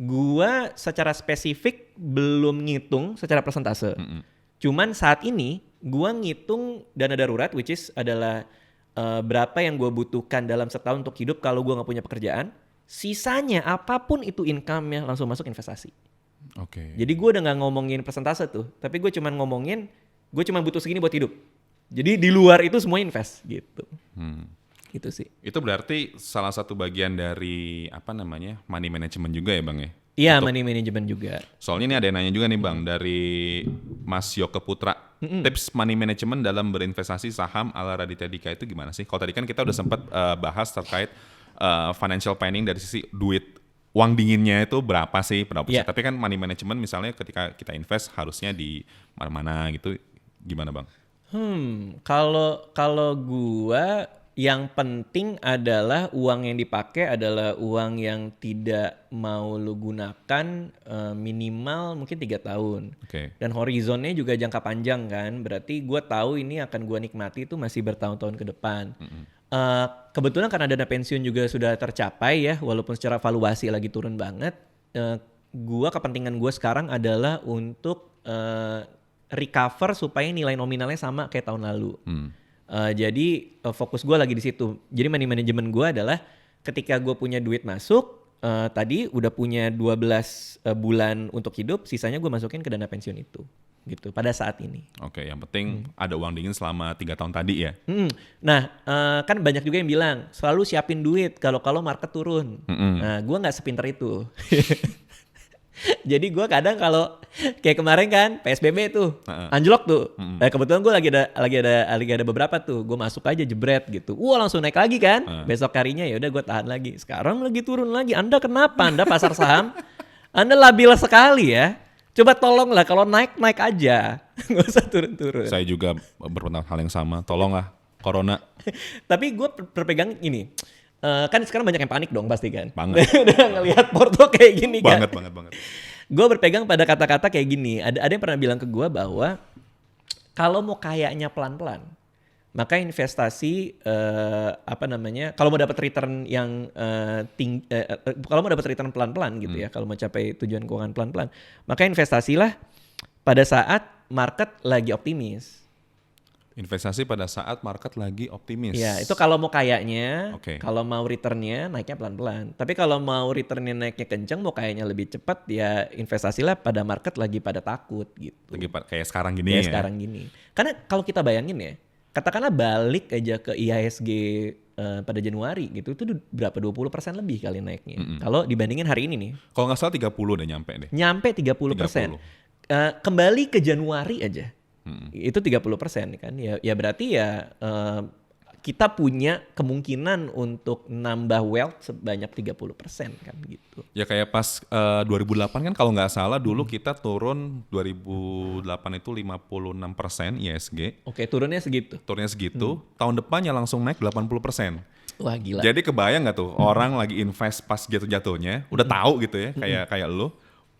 gua secara spesifik belum ngitung secara persentase. Cuman saat ini gue ngitung dana darurat, which is adalah berapa yang gue butuhkan dalam setahun untuk hidup kalau gue gak punya pekerjaan. Sisanya apapun itu income-nya langsung masuk investasi. Jadi gue udah gak ngomongin persentase tuh, tapi gue cuman ngomongin gue cuman butuh segini buat hidup. Jadi di luar itu semua invest gitu. Gitu sih. Itu berarti salah satu bagian dari money management juga ya Bang ya? Iya, money management juga. Soalnya ini ada yang nanya juga nih Bang, dari Mas Yoke Putra. Tips money management dalam berinvestasi saham ala Raditya Dika itu gimana sih? Kalau tadi kan kita udah sempat bahas terkait financial planning dari sisi duit, uang dinginnya itu berapa sih? Tapi kan money management misalnya ketika kita invest harusnya di mana-mana gitu, gimana Bang? Kalau gua yang penting adalah uang yang dipakai adalah uang yang tidak mau lu gunakan minimal mungkin 3 tahun. Dan horizonnya juga jangka panjang kan. Berarti gue tahu ini akan gue nikmati itu masih bertahun-tahun ke depan. Kebetulan karena dana pensiun juga sudah tercapai ya, walaupun secara valuasi lagi turun banget. Kepentingan gue sekarang adalah untuk recover supaya nilai nominalnya sama kayak tahun lalu. Jadi fokus gue lagi di situ. Jadi money management gue adalah ketika gue punya duit masuk, tadi udah punya 12 bulan untuk hidup, sisanya gue masukin ke dana pensiun itu. Gitu pada saat ini. Yang penting ada uang dingin selama 3 tahun tadi ya. Nah, kan banyak juga yang bilang selalu siapin duit kalau market turun. Nah, gue nggak sepinter itu. Jadi gue kadang kalau kayak kemarin kan PSBB tuh anjlok tuh. Kebetulan gue lagi ada beberapa tuh. Gue masuk aja jebret gitu. Langsung naik lagi kan. Besok harinya ya udah gue tahan lagi. Sekarang lagi turun lagi. Anda kenapa? Anda pasar saham? Anda labil sekali ya. Coba tolonglah kalau naik aja. Gak usah turun-turun. Saya juga berpendapat hal yang sama. Tolonglah Corona. Tapi gue berpegang ini. Kan sekarang banyak yang panik dong pasti kan. Banget. Udah ngelihat Porto kayak gini kan. Banget. Gue berpegang pada kata-kata kayak gini. Ada yang pernah bilang ke gue bahwa kalau mau kayaknya pelan-pelan, maka investasi kalau mau dapat return yang kalau mau dapat return pelan-pelan gitu ya, kalau mau capai tujuan keuangan pelan-pelan, maka investasilah pada saat market lagi optimis. Investasi pada saat market lagi optimis. Ya, itu kalau mau kayaknya, Oke. kalau mau returnnya naiknya pelan-pelan. Tapi kalau mau returnnya naiknya kenceng, mau kayaknya lebih cepat, ya investasilah pada market lagi pada takut gitu. Lagi kayak sekarang gini Kayak ya. sekarang gini. Karena kalau kita bayangin ya, katakanlah balik aja ke IHSG pada Januari gitu, itu berapa 20% lebih kali naiknya. Kalau dibandingin hari ini nih. Kalau nggak salah 30 udah nyampe deh. Nyampe 30%. Kembali ke Januari aja. Itu 30% kan. Ya berarti ya kita punya kemungkinan untuk nambah wealth sebanyak 30% kan gitu. Ya kayak pas 2008 kan kalau nggak salah dulu kita turun 2008 itu 56% ISG. Oke, turunnya segitu. Turunnya segitu, tahun depannya langsung naik 80%. Wah gila. Jadi kebayang nggak tuh orang lagi invest pas jatuh-jatuhnya, udah tahu gitu ya, kayak lo,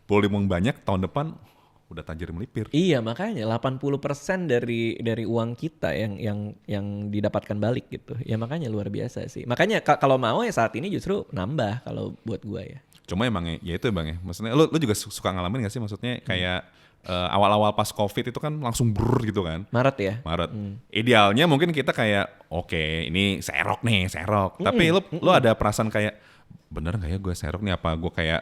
volume banyak tahun depan udah tajir melipir. Iya, makanya 80% dari uang kita yang didapatkan balik gitu. Ya makanya luar biasa sih. Makanya kalau mau ya saat ini justru nambah kalau buat gua ya. Cuma emang ya itu bang ya, maksudnya lo juga suka ngalamin nggak sih, maksudnya kayak awal-awal pas COVID itu kan langsung brrr gitu kan. Maret ya? Maret. Idealnya mungkin kita kayak oke, ini serok. Tapi lo ada perasaan kayak bener nggak ya gue serok nih, apa gue kayak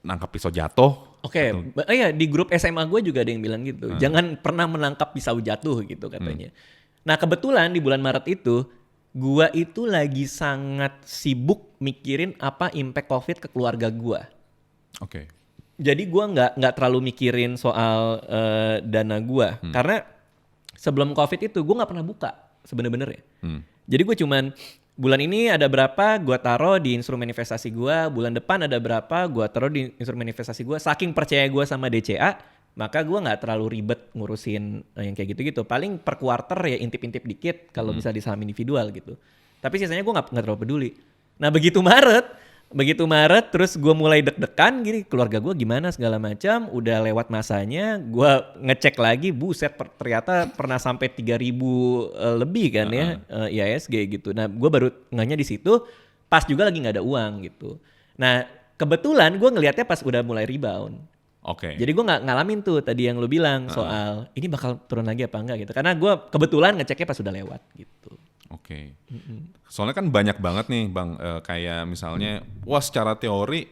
nangkap pisau jatuh? Oke, iya di grup SMA gue juga ada yang bilang gitu. Jangan pernah menangkap pisau jatuh gitu katanya. Nah kebetulan di bulan Maret itu, gue itu lagi sangat sibuk mikirin apa impact COVID ke keluarga gue. Oke. Jadi gue nggak terlalu mikirin soal dana gue, karena sebelum COVID itu gue nggak pernah buka sebenarnya. Jadi gue cuman bulan ini ada berapa gue taruh di instrumen investasi gue, bulan depan ada berapa gue taruh di instrumen investasi gue. Saking percaya gue sama DCA, maka gue nggak terlalu ribet ngurusin yang kayak gitu-gitu. Paling per quarter ya intip-intip dikit kalau bisa di saham individual gitu. Tapi sisanya gue nggak terlalu peduli. Nah begitu Maret terus gue mulai deg-degan gini, keluarga gue gimana segala macam, udah lewat masanya, gue ngecek lagi, buset ternyata pernah sampai 3.000 lebih kan ya IHSG gitu. Nah gue baru ngehnya di situ, pas juga lagi nggak ada uang gitu. Nah kebetulan gue ngelihatnya pas udah mulai rebound. Oke. Jadi gue nggak ngalamin tuh tadi yang lu bilang soal ini bakal turun lagi apa enggak gitu, karena gue kebetulan ngeceknya pas udah lewat gitu. Oke. Soalnya kan banyak banget nih bang, kayak misalnya, wah secara teori,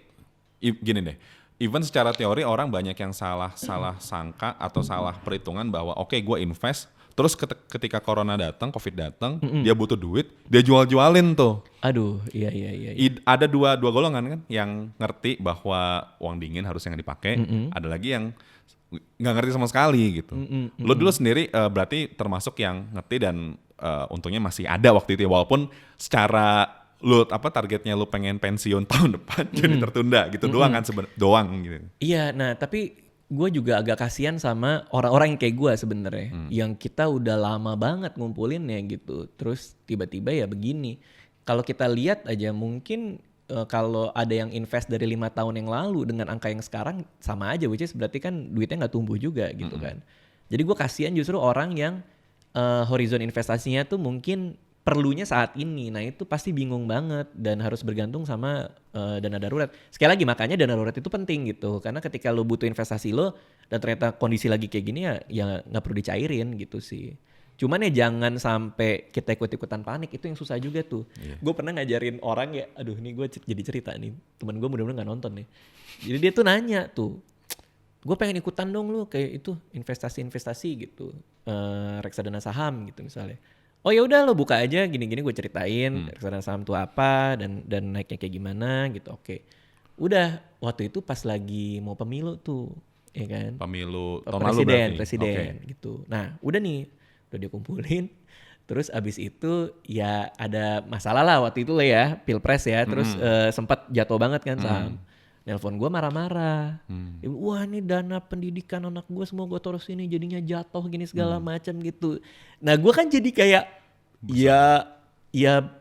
gini deh, even secara teori orang banyak yang salah sangka atau salah perhitungan bahwa oke, gue invest, terus ketika corona datang, covid datang, dia butuh duit, dia jualin tuh. Aduh, iya. Ada dua golongan kan, yang ngerti bahwa uang dingin harus yang dipakai, ada lagi yang nggak ngerti sama sekali gitu. Lo dulu sendiri berarti termasuk yang ngerti dan untungnya masih ada waktu itu ya, walaupun secara lu targetnya lu pengen pensiun tahun depan jadi tertunda gitu doang kan doang gitu. Iya, nah tapi gue juga agak kasihan sama orang-orang yang kayak gue sebenarnya, yang kita udah lama banget ngumpulinnya gitu, terus tiba-tiba ya begini. Kalau kita lihat aja mungkin kalau ada yang invest dari 5 tahun yang lalu dengan angka yang sekarang sama aja, which is berarti kan duitnya nggak tumbuh juga gitu kan. Jadi gue kasihan justru orang yang horizon investasinya tuh mungkin perlunya saat ini. Nah itu pasti bingung banget dan harus bergantung sama dana darurat. Sekali lagi makanya dana darurat itu penting gitu. Karena ketika lo butuh investasi lo dan ternyata kondisi lagi kayak gini ya nggak perlu dicairin gitu sih. Cuman ya jangan sampai kita ikut-ikutan panik, itu yang susah juga tuh. Gue pernah ngajarin orang ya, aduh ini gue jadi cerita nih. Temen gue mudah-mudahan gak nonton nih. Jadi dia tuh nanya tuh, gue pengen ikutan dong lu kayak itu investasi gitu, reksadana saham gitu misalnya. Oh ya udah lo buka aja gini-gini, gue ceritain reksadana saham tuh apa dan naiknya kayak gimana gitu. Oke. Udah waktu itu pas lagi mau pemilu tuh, ya kan? Pemilu tahun lalu berarti. Presiden gitu. Nah udah nih, udah dia kumpulin. Terus abis itu ya ada masalah lah waktu itu lah ya, pilpres ya. Terus sempat jatuh banget kan saham. Nelpon gue marah-marah. Wah ini dana pendidikan anak gue semua gue taruh sini jadinya jatuh gini segala macam gitu. Nah gue kan jadi kayak Ya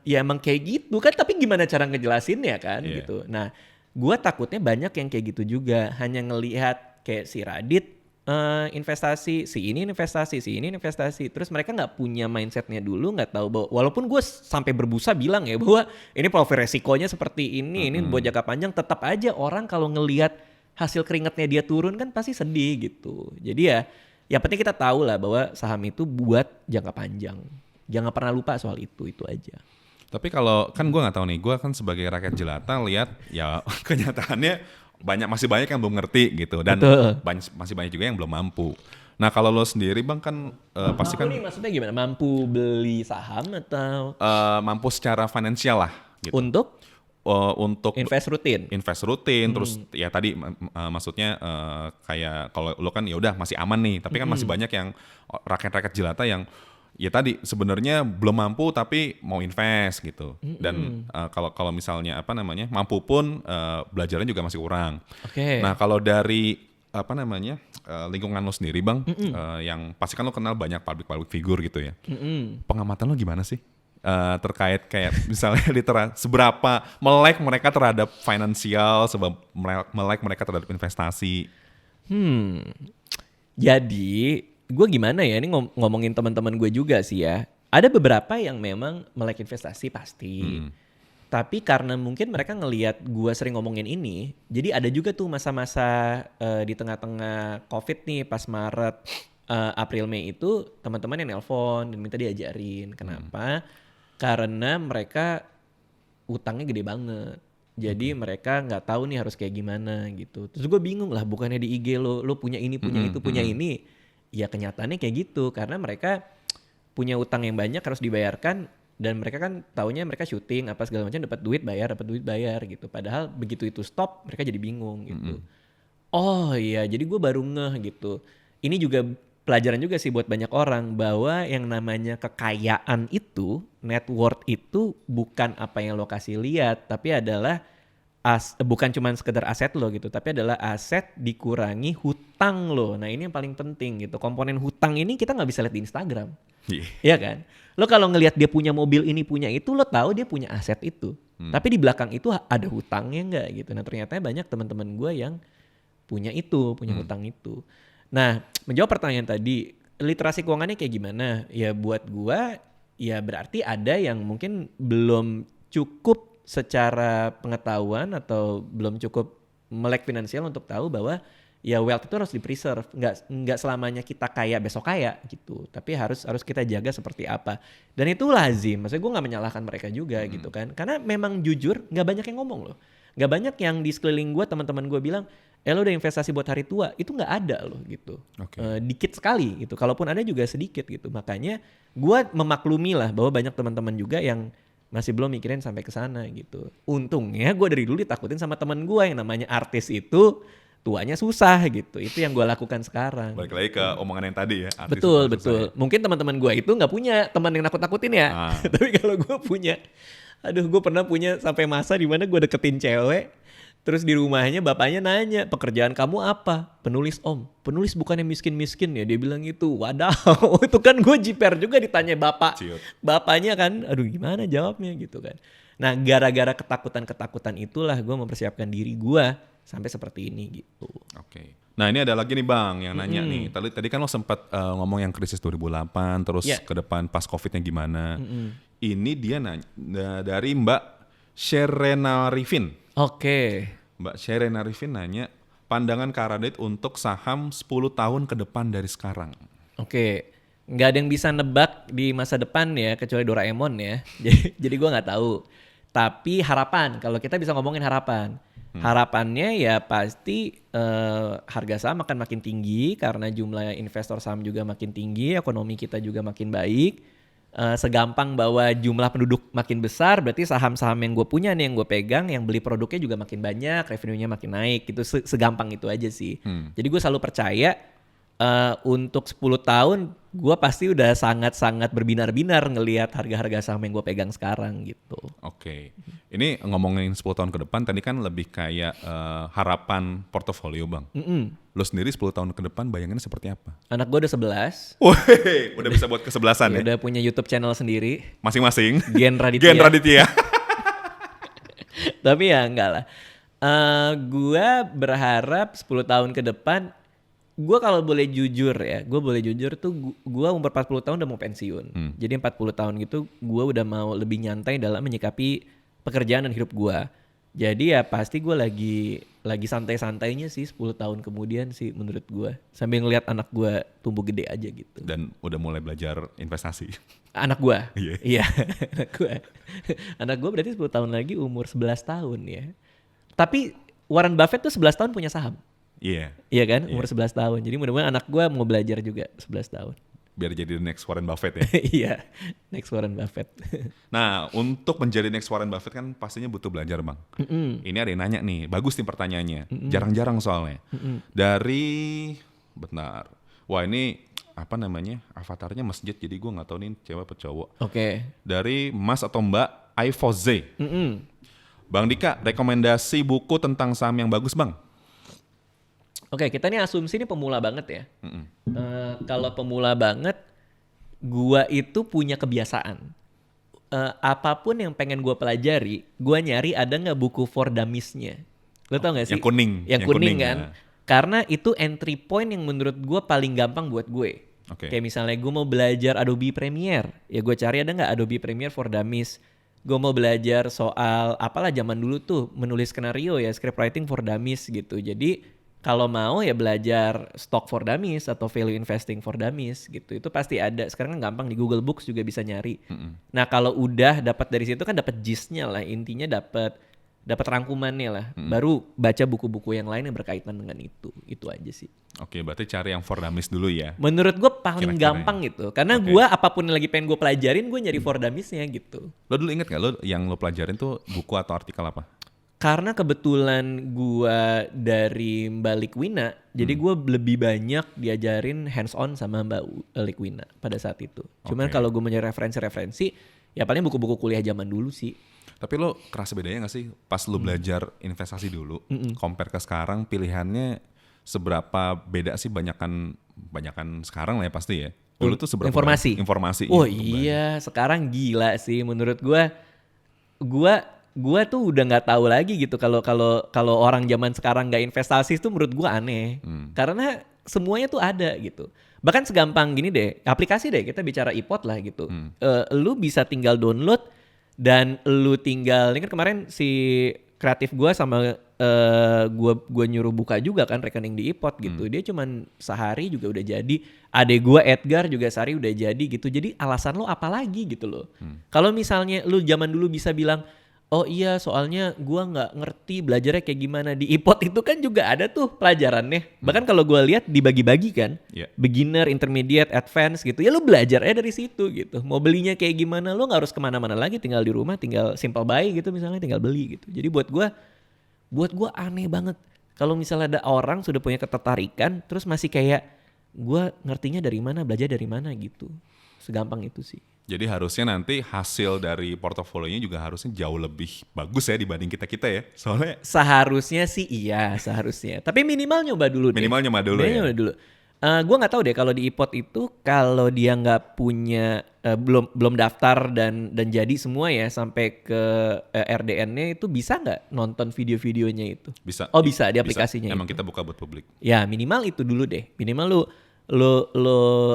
emang kayak gitu kan, tapi gimana cara ngejelasinnya kan gitu. Nah, gue takutnya banyak yang kayak gitu juga, hanya ngelihat kayak si Radit investasi, si ini investasi, terus mereka nggak punya mindsetnya dulu, nggak tahu bahwa walaupun gue sampai berbusa bilang ya bahwa ini profil resikonya seperti ini buat jangka panjang, tetap aja orang kalau ngelihat hasil keringatnya dia turun kan pasti sedih gitu. Jadi ya yang penting kita tahu lah bahwa saham itu buat jangka panjang. Jangan pernah lupa soal itu aja. Tapi kalau kan gue nggak tahu nih, gue kan sebagai rakyat jelata lihat ya kenyataannya masih banyak yang belum ngerti gitu, dan masih banyak juga yang belum mampu. Nah kalau lo sendiri bang kan pasti kan nih maksudnya gimana? Mampu beli saham atau mampu secara finansial lah gitu. Untuk invest rutin terus ya tadi maksudnya kayak kalau lo kan ya udah masih aman nih, tapi kan masih banyak yang rakyat-rakyat jelata yang ya tadi sebenarnya belum mampu tapi mau invest gitu. Dan kalau misalnya mampu pun belajarnya juga masih kurang. Nah kalau dari lingkungan lo sendiri bang, yang pasti kan lo kenal banyak public figure gitu ya. Pengamatan lo gimana sih terkait kayak misalnya seberapa melek mereka terhadap finansial, seberapa melek mereka terhadap investasi? Jadi gue gimana ya, ini ngomongin teman-teman gue juga sih ya. Ada beberapa yang memang melek investasi pasti. Tapi karena mungkin mereka ngelihat gue sering ngomongin ini, jadi ada juga tuh masa-masa di tengah-tengah COVID nih, pas Maret, April, Mei itu teman-teman yang nelpon dan minta diajarin. Kenapa? Karena mereka utangnya gede banget. Jadi mereka nggak tahu nih harus kayak gimana gitu. Terus gue bingung lah, bukannya di IG lo punya ini, punya itu, punya ini. Ya kenyataannya kayak gitu, karena mereka punya utang yang banyak harus dibayarkan, dan mereka kan taunya mereka syuting apa segala macam dapat duit bayar gitu. Padahal begitu itu stop mereka jadi bingung gitu. Oh iya, jadi gue baru ngeh gitu. Ini juga pelajaran juga sih buat banyak orang, bahwa yang namanya kekayaan itu, net worth itu bukan apa yang lo kasih lihat, tapi adalah bukan cuma sekedar aset lo gitu, tapi adalah aset dikurangi hutang lo. Nah ini yang paling penting gitu. Komponen hutang ini kita nggak bisa lihat di Instagram, ya kan? Lo kalau ngelihat dia punya mobil ini, punya itu, lo tahu dia punya aset itu. Tapi di belakang itu ada hutangnya nggak gitu. Nah ternyata banyak teman-teman gue yang punya hutang itu. Nah menjawab pertanyaan tadi, literasi keuangannya kayak gimana? Ya buat gue, ya berarti ada yang mungkin belum cukup secara pengetahuan atau belum cukup melek finansial untuk tahu bahwa ya wealth itu harus di-preserve. Nggak selamanya kita kaya besok kaya gitu, tapi harus kita jaga seperti apa. Dan itu lazim, maksudnya gue nggak menyalahkan mereka juga gitu kan, karena memang jujur nggak banyak yang ngomong loh. Nggak banyak yang di sekeliling gue, teman-teman gue bilang, lo udah investasi buat hari tua, itu nggak ada loh gitu. Dikit sekali gitu, kalaupun ada juga sedikit gitu. Makanya gue memaklumi lah bahwa banyak teman-teman juga yang masih belum mikirin sampai ke sana gitu. Untungnya gue dari dulu ditakutin sama teman gue yang namanya artis itu tuanya susah gitu. Itu yang gue lakukan sekarang. Balik lagi ke omongan yang tadi ya. Betul. Mungkin teman-teman gue itu nggak punya teman yang nakut-nakutin ya. Tapi kalau gue punya, gue pernah punya sampai masa di mana gue deketin cewek. Terus di rumahnya bapaknya nanya, pekerjaan kamu apa? Penulis om. Penulis bukannya miskin-miskin ya? Dia bilang gitu. Wadaw, itu kan gue jiper juga ditanya bapaknya kan. Aduh gimana jawabnya gitu kan. Nah gara-gara ketakutan itulah gue mempersiapkan diri gue sampai seperti ini gitu. Nah ini ada lagi nih bang yang nanya nih. Tadi kan lo sempat ngomong yang krisis 2008, terus ke depan pas covidnya gimana. Ini dia nanya dari Mbak Sherena Rifin. Mbak Sherena Rifin nanya, pandangan Kak Radit untuk saham 10 tahun ke depan dari sekarang. Nggak ada yang bisa nebak di masa depan ya, kecuali Doraemon ya. Jadi gue nggak tahu. Tapi harapan, kalau kita bisa ngomongin harapan. Harapannya ya pasti harga saham akan makin tinggi karena jumlah investor saham juga makin tinggi, ekonomi kita juga makin baik. Segampang bahwa jumlah penduduk makin besar, berarti saham-saham yang gue punya nih, yang gue pegang, yang beli produknya juga makin banyak, revenue-nya makin naik gitu. Segampang itu aja sih. Jadi gue selalu percaya Untuk 10 tahun gue pasti udah sangat-sangat berbinar-binar ngelihat harga-harga saham yang gue pegang sekarang gitu. Oke. Ini ngomongin 10 tahun ke depan tadi kan lebih kayak harapan portofolio Bang. Lo sendiri 10 tahun ke depan bayangannya seperti apa? Anak gue udah 11. Wih, udah bisa buat kesebelasan ya? Udah punya YouTube channel sendiri. Masing-masing. Gen Raditya. Gen Raditya. Tapi ya enggak lah. Gue berharap 10 tahun ke depan, gue kalau boleh jujur ya, gue boleh jujur tuh gue umur 40 tahun udah mau pensiun. Jadi 40 tahun gitu gue udah mau lebih nyantai dalam menyikapi pekerjaan dan hidup gue. Jadi ya pasti gue lagi santai-santainya sih 10 tahun kemudian sih menurut gue. Sambil ngeliat anak gue tumbuh gede aja gitu. Dan udah mulai belajar investasi. Anak gue? Iya. Iya, anak gue. Anak gue berarti 10 tahun lagi umur 11 tahun ya. Tapi Warren Buffett tuh 11 tahun punya saham. Iya. Iya kan, umur 11 tahun. Jadi mudah-mudahan anak gue mau belajar juga 11 tahun. Biar jadi the next Warren Buffett ya. Iya, next Warren Buffett. Nah, untuk menjadi next Warren Buffett kan pastinya butuh belajar Bang. Ini ada yang nanya nih, bagus nih pertanyaannya. Jarang-jarang soalnya. Bentar. Wah ini apa namanya, avatarnya masjid, jadi gue gak tahu nih cewek apa cowok. Oke. Dari Mas atau Mbak Aifoze. Bang Dika, rekomendasi buku tentang saham yang bagus Bang? Oke, kita nih asumsi ini pemula banget ya. Kalau pemula banget, gua itu punya kebiasaan. Apapun yang pengen gua pelajari, gua nyari ada nggak buku for dummies-nya. Lo tau nggak sih? Yang kuning. Yang kuning kan? Ya. Karena itu entry point yang menurut gua paling gampang buat gue. Kayak misalnya gue mau belajar Adobe Premiere, ya gue cari ada nggak Adobe Premiere for dummies. Gue mau belajar soal apalah zaman dulu tuh menulis skenario ya, script writing for dummies gitu. Jadi kalau mau ya belajar stock for dummies atau value investing for dummies gitu. Itu pasti ada. Sekarang kan gampang di Google Books juga bisa nyari. Nah, kalau udah dapat dari situ kan dapat gist-nya lah, intinya dapat rangkumannya lah. Baru baca buku-buku yang lain yang berkaitan dengan itu. Itu aja sih. Oke, berarti cari yang for dummies dulu ya. Menurut gue paling gampang gitu. Karena gue apapun yang lagi pengen gue pelajarin, gue nyari for dummies-nya gitu. Lo dulu inget gak lo yang lo pelajarin tuh buku atau artikel apa? Karena kebetulan gue dari Mbak Likwina, jadi gue lebih banyak diajarin hands on sama Mbak Likwina pada saat itu. Cuman kalau gue mencari referensi-referensi, ya paling buku-buku kuliah zaman dulu sih. Tapi lo kerasa bedanya gak sih pas lo belajar investasi dulu, compare ke sekarang pilihannya seberapa beda sih banyakan sekarang lah ya pasti ya. Dulu tuh seberapa informasi. Oh iya, sekarang gila sih menurut gue tuh udah nggak tahu lagi gitu kalau orang zaman sekarang nggak investasi itu menurut gue aneh. Karena semuanya tuh ada gitu. Bahkan segampang gini deh, aplikasi deh, kita bicara iPod lah gitu. Lu bisa tinggal download dan lu tinggal, ini kan kemarin si kreatif gue sama gue nyuruh buka juga kan rekening di iPod gitu. Dia cuman sehari juga udah jadi. Adek gue Edgar juga sehari udah jadi gitu. Jadi alasan lo apa lagi gitu loh. Kalau misalnya lu zaman dulu bisa bilang, oh iya soalnya gue nggak ngerti belajarnya kayak gimana di iPod, itu kan juga ada tuh pelajarannya. Bahkan kalau gue lihat dibagi-bagi kan, beginner, intermediate, advance gitu. Ya lu belajar dari situ gitu. Mau belinya kayak gimana, lu nggak harus kemana-mana lagi, tinggal di rumah, tinggal simple buy gitu misalnya, tinggal beli gitu. Jadi buat gue aneh banget kalau misalnya ada orang sudah punya ketertarikan terus masih kayak gue ngertinya dari mana, belajar dari mana gitu. Segampang itu sih. Jadi harusnya nanti hasil dari portofolionya juga harusnya jauh lebih bagus ya dibanding kita ya. Soalnya seharusnya sih iya, seharusnya. Tapi minimal nyoba dulu deh. Minimal nyoba dulu. Gue nggak tahu deh kalau di iPod itu kalau dia nggak punya belum daftar dan jadi semua ya sampai ke RDN-nya itu bisa nggak nonton video-videonya itu? Bisa. Oh bisa di aplikasinya. Emang kita buka buat publik. Ya minimal itu dulu deh. Minimal lu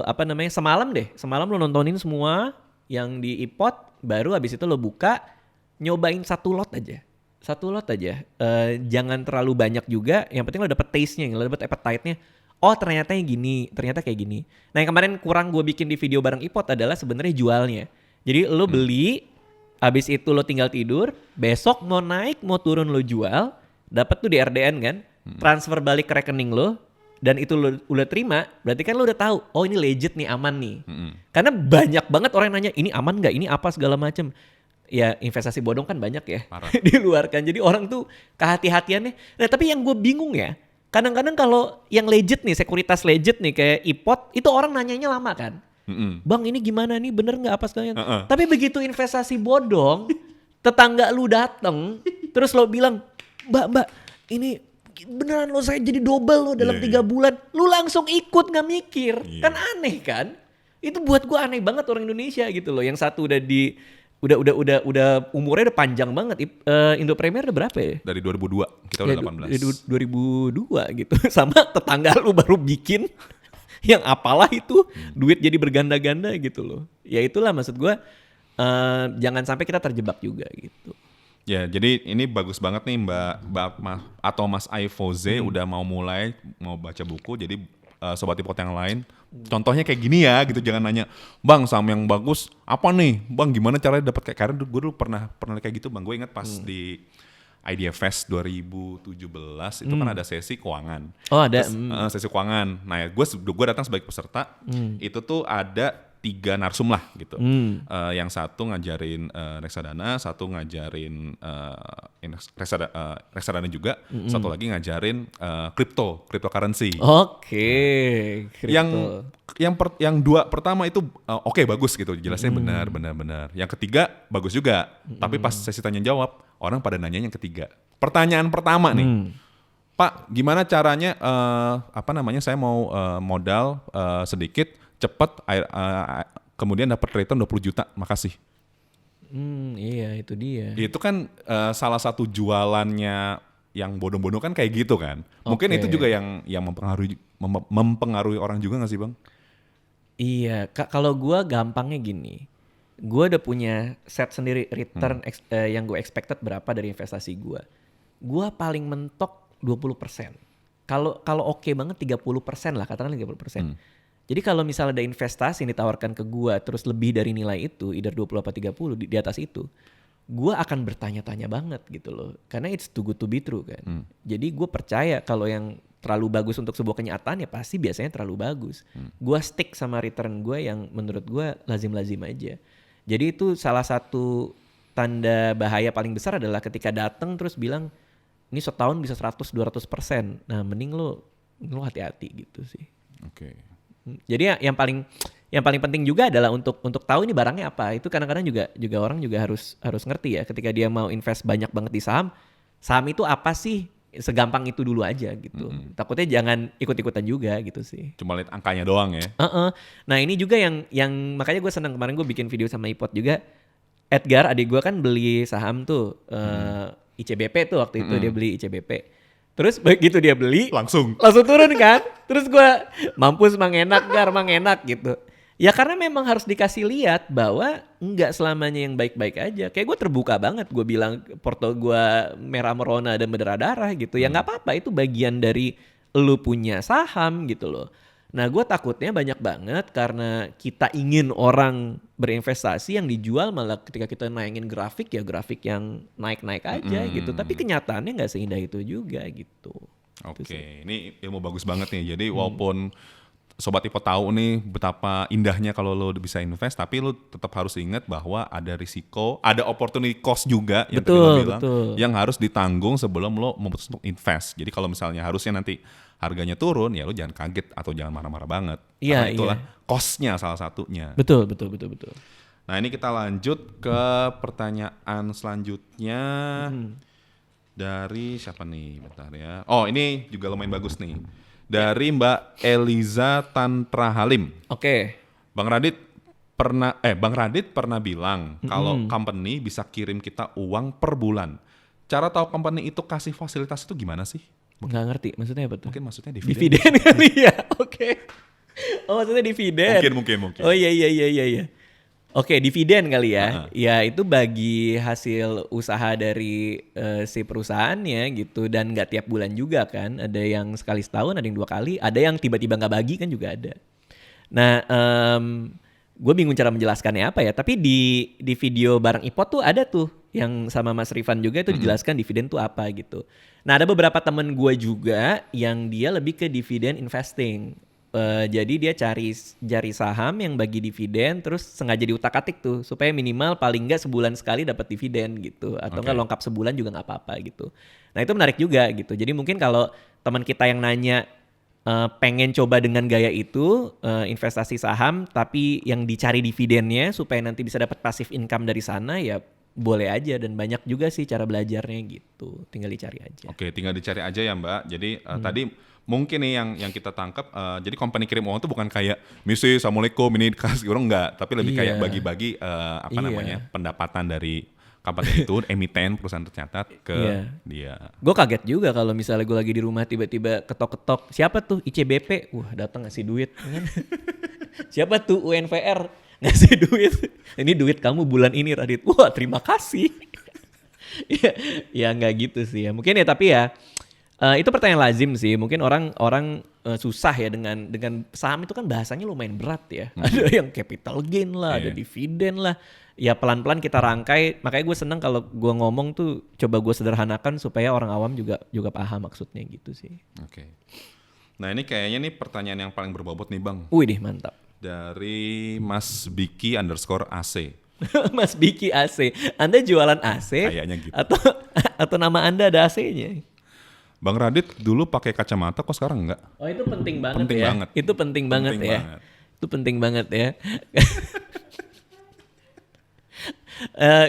apa namanya semalam lu nontonin semua yang di iPod, baru habis itu lo buka, nyobain satu lot aja. Jangan terlalu banyak juga, yang penting lo dapet taste-nya, lo dapet appetite-nya. Oh ternyata kayak gini. Nah yang kemarin kurang gue bikin di video bareng iPod adalah sebenarnya jualnya. Jadi lo beli, habis itu lo tinggal tidur, besok mau naik mau turun lo jual, dapet tuh di RDN kan, transfer balik ke rekening lo, dan itu lo udah terima, berarti kan lo udah tahu, oh ini legit nih, aman nih. Karena banyak banget orang yang nanya, ini aman nggak, ini apa segala macem. Ya investasi bodong kan banyak ya di luar kan. Jadi orang tuh kehati-hatiannya. Nah tapi yang gue bingung ya, kadang-kadang kalau yang legit nih, sekuritas legit nih kayak IPOT, itu orang nanyanya lama kan. Bang ini gimana nih, bener nggak apa segalanya. Tapi begitu investasi bodong, tetangga lu dateng, terus lo bilang, mbak ini beneran lo saya jadi double lo dalam 3 bulan. Lu langsung ikut gak mikir. Kan aneh kan? Itu buat gue aneh banget orang Indonesia gitu loh. Yang satu udah umurnya udah panjang banget. Indo Premier udah berapa ya? Dari 2002, kita udah 18. Dari 2002 gitu. Sama tetangga lu baru bikin yang apalah itu, duit jadi berganda-ganda gitu loh. Ya itulah maksud gue, jangan sampai kita terjebak juga gitu. Ya, jadi ini bagus banget nih Mbak atau Mas Aifoze udah mau baca buku. Jadi Sobat Ipot yang lain, contohnya kayak gini ya gitu, jangan nanya, Bang saham yang bagus apa nih? Bang gimana caranya dapat kayak, karena gue dulu pernah kayak gitu Bang. Gue ingat pas di IDFest 2017 itu kan ada sesi keuangan. Oh ada. Sesi keuangan. Nah gue datang sebagai peserta, itu tuh ada 3 narsum lah gitu. Yang satu ngajarin reksadana, satu ngajarin reksadana juga, satu lagi ngajarin cryptocurrency. Oke. Yang 2 pertama itu oke, bagus gitu, jelasnya benar. Yang ketiga bagus juga, tapi pas sesi tanya jawab orang pada nanya yang ketiga. Pertanyaan pertama nih, Pak, gimana caranya saya mau modal sedikit, cepat, kemudian dapat return 20 juta, makasih. Iya itu dia. Itu kan salah satu jualannya yang bodoh-bodoh kan kayak gitu kan. Mungkin itu juga yang mempengaruhi orang juga gak sih Bang? Iya, kalau gue gampangnya gini. Gue udah punya set sendiri return yang gue expected berapa dari investasi gue. Gue paling mentok 20%. Kalau oke banget 30% lah, katakanlah 30%. Jadi kalau misalnya ada investasi yang ditawarkan ke gue terus lebih dari nilai itu, either 20 atau 30 di atas itu, gue akan bertanya-tanya banget gitu loh. Karena it's too good to be true kan. Jadi gue percaya kalau yang terlalu bagus untuk sebuah kenyataan ya pasti biasanya terlalu bagus. Gue stick sama return gue yang menurut gue lazim-lazim aja. Jadi itu salah satu tanda bahaya paling besar adalah ketika datang terus bilang ini setahun bisa 100-200%. Nah mending lo hati-hati gitu sih. Oke. Jadi yang paling penting juga adalah untuk tahu ini barangnya apa. Itu kadang-kadang juga orang juga harus ngerti ya, ketika dia mau invest banyak banget di saham itu apa sih? Segampang itu dulu aja gitu. Takutnya jangan ikut-ikutan juga gitu sih. Cuma lihat angkanya doang ya. Nah ini juga yang makanya gue senang, kemarin gue bikin video sama Ipot juga. Edgar adik gue kan beli saham tuh ICBP tuh waktu itu dia beli ICBP. Terus begitu dia beli langsung turun kan. Terus gue mampus mang enak gitu. Ya karena memang harus dikasih lihat bahwa enggak selamanya yang baik-baik aja. Kayak gue terbuka banget, gue bilang porto gue merah merona dan berdarah gitu. Ya nggak apa-apa, itu bagian dari lu punya saham gitu loh. Nah gue takutnya banyak banget karena kita ingin orang berinvestasi yang dijual malah ketika kita naikin grafik ya grafik yang naik-naik aja gitu. Tapi kenyataannya nggak seindah itu juga gitu. Oke, ini ilmu bagus banget nih. Jadi walaupun Sobat Ipot tahu nih betapa indahnya kalau lo bisa invest, tapi lo tetap harus ingat bahwa ada risiko, ada opportunity cost juga yang tadi lo bilang, yang harus ditanggung sebelum lo memutuskan untuk invest. Jadi kalau misalnya harusnya nanti harganya turun, ya lo jangan kaget atau jangan marah-marah banget. Karena itulah cost-nya salah satunya. Betul. Nah ini kita lanjut ke pertanyaan selanjutnya. Dari siapa nih? Bentar ya. Oh ini juga lumayan bagus nih. Dari Mbak Eliza Tantra Halim. Oke. Bang Radit pernah bilang kalau company bisa kirim kita uang per bulan. Cara tahu company itu kasih fasilitas itu gimana sih? Nggak ngerti, maksudnya apa tuh? Mungkin maksudnya dividen. Dividen kali ya, oke. Oh maksudnya dividen. Mungkin. Oh iya. Oke, dividen kali ya. Ya itu bagi hasil usaha dari si perusahaannya gitu. Dan nggak tiap bulan juga kan. Ada yang sekali setahun, ada yang 2 kali. Ada yang tiba-tiba nggak bagi kan juga ada. Nah, gue bingung cara menjelaskannya apa ya. Tapi di video bareng Ipot tuh ada tuh. Yang sama Mas Rifan juga itu dijelaskan dividen tuh apa gitu. Nah ada beberapa temen gue juga yang dia lebih ke dividen investing. Jadi dia cari saham yang bagi dividen terus sengaja diutak-atik tuh supaya minimal paling nggak sebulan sekali dapat dividen gitu atau nggak lengkap sebulan juga nggak apa-apa gitu. Nah itu menarik juga gitu. Jadi mungkin kalau teman kita yang nanya pengen coba dengan gaya itu investasi saham tapi yang dicari dividennya supaya nanti bisa dapat passive income dari sana, ya boleh aja, dan banyak juga sih cara belajarnya gitu, tinggal dicari aja. Oke, tinggal dicari aja ya Mbak. Jadi tadi mungkin nih yang kita tangkap, jadi company kirim uang itu bukan kayak misi assalamualaikum ini kasih orang, enggak, tapi lebih kayak bagi-bagi namanya pendapatan dari company itu, emiten perusahaan tercatat ke dia. Gue kaget juga kalau misalnya gue lagi di rumah tiba-tiba ketok-ketok, siapa tuh ICBP, wah datang ngasih duit. Siapa tuh UNVR ngasih duit, ini duit kamu bulan ini Radit, wah terima kasih. ya nggak gitu sih ya, mungkin ya, tapi ya itu pertanyaan lazim sih. Mungkin orang susah ya dengan saham itu kan bahasanya lumayan berat ya. Ada yang capital gain lah, ada dividen lah. Ya pelan-pelan kita rangkai. Makanya gue seneng kalau gue ngomong tuh coba gue sederhanakan supaya orang awam juga paham maksudnya gitu sih. Oke. Nah ini kayaknya nih pertanyaan yang paling berbobot nih Bang. Wih deh, mantap. Dari Mas Biki _AC. Mas Biki AC. Anda jualan AC? Kayaknya gitu. Atau nama Anda ada AC-nya? Bang Radit dulu pakai kacamata, kok sekarang enggak? Oh itu penting banget penting ya. Banget. Itu penting banget ya. Itu penting banget ya.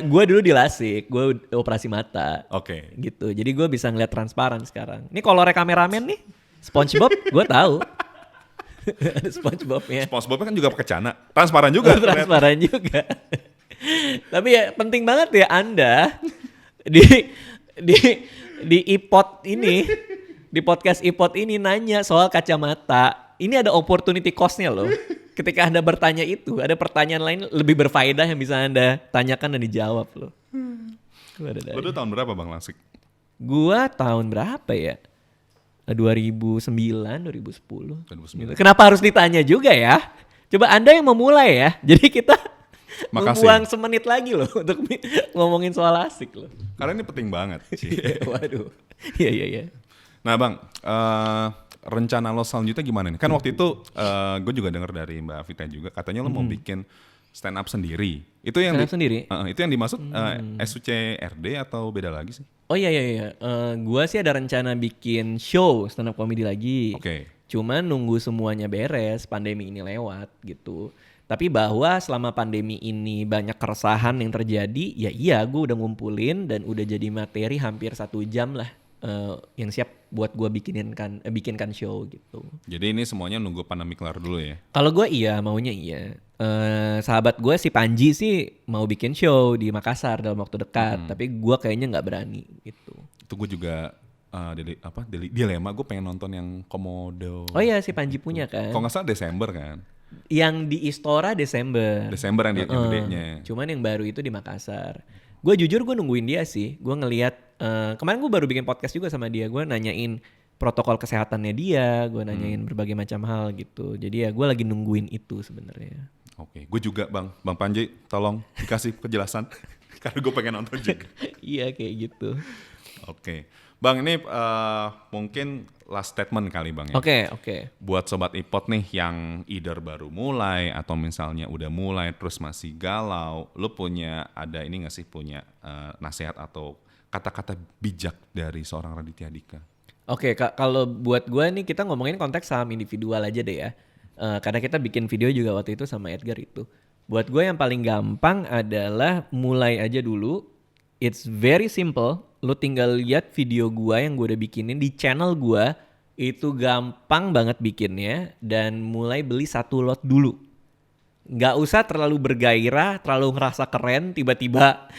Gue dulu di LASIK, gue operasi mata. Oke. Gitu. Jadi gue bisa ngeliat transparan sekarang. Ini kolornya kameramen nih, SpongeBob, gue tahu. Ada SpongeBobnya. SpongeBob kan juga pakai cana, transparan juga. Transparan juga. Tapi ya penting banget ya Anda di iPod ini, di podcast iPod ini nanya soal kacamata. Ini ada opportunity cost-nya loh. Ketika Anda bertanya itu, ada pertanyaan lain lebih berfaedah yang bisa Anda tanyakan dan dijawab loh. Lu tuh tahun berapa Bang LASIK? Gua tahun berapa ya? 2009, 2010. 2009. Kenapa harus ditanya juga ya? Coba Anda yang memulai ya. Jadi kita membuang semenit lagi loh untuk ngomongin soal LASIK loh. Karena ini penting banget sih. Waduh. Iya. Nah Bang, rencana lo selanjutnya gimana nih? Kan waktu itu gue juga dengar dari Mbak Vita juga, katanya lo mau bikin stand up sendiri. Itu yang itu yang dimaksud SUCRD atau beda lagi sih? Oh iya. Gue sih ada rencana bikin show stand up comedy lagi. Oke. Cuman nunggu semuanya beres, pandemi ini lewat gitu. Tapi bahwa selama pandemi ini banyak keresahan yang terjadi, ya iya gue udah ngumpulin dan udah jadi materi hampir 1 jam lah. Yang siap buat gue bikinkan show gitu. Jadi ini semuanya nunggu pandemi kelar dulu ya? Kalau gue maunya iya. Sahabat gue si Panji sih mau bikin show di Makassar dalam waktu dekat, tapi gue kayaknya nggak berani gitu. Itu gue juga dilema, gue pengen nonton yang Komodo. Oh iya si Panji punya kan? Kalau nggak salah Desember kan? Yang di Istora Desember yang gedenya. Cuman yang baru itu di Makassar. Gue jujur gue nungguin dia sih. Gue ngelihat kemarin gue baru bikin podcast juga sama dia. Gue nanyain protokol kesehatannya dia. Gue nanyain berbagai macam hal gitu. Jadi ya gue lagi nungguin itu sebenarnya. Oke, gue juga Bang Panji tolong dikasih kejelasan karena gue pengen nonton juga. Iya kayak gitu. Oke. Bang ini mungkin last statement kali Bang ya. Oke. Buat Sobat iPod nih yang either baru mulai atau misalnya udah mulai terus masih galau, lu ada ini nggak sih punya nasihat atau kata-kata bijak dari seorang Raditya Dika? Oke, kalau buat gue nih kita ngomongin konteks saham individual aja deh ya. Karena kita bikin video juga waktu itu sama Edgar itu. Buat gue yang paling gampang adalah mulai aja dulu. It's very simple. Lo tinggal lihat video gue yang gue udah bikinin di channel gue. Itu gampang banget bikinnya. Dan mulai beli 1 lot dulu. Nggak usah terlalu bergairah, terlalu ngerasa keren. Tiba-tiba,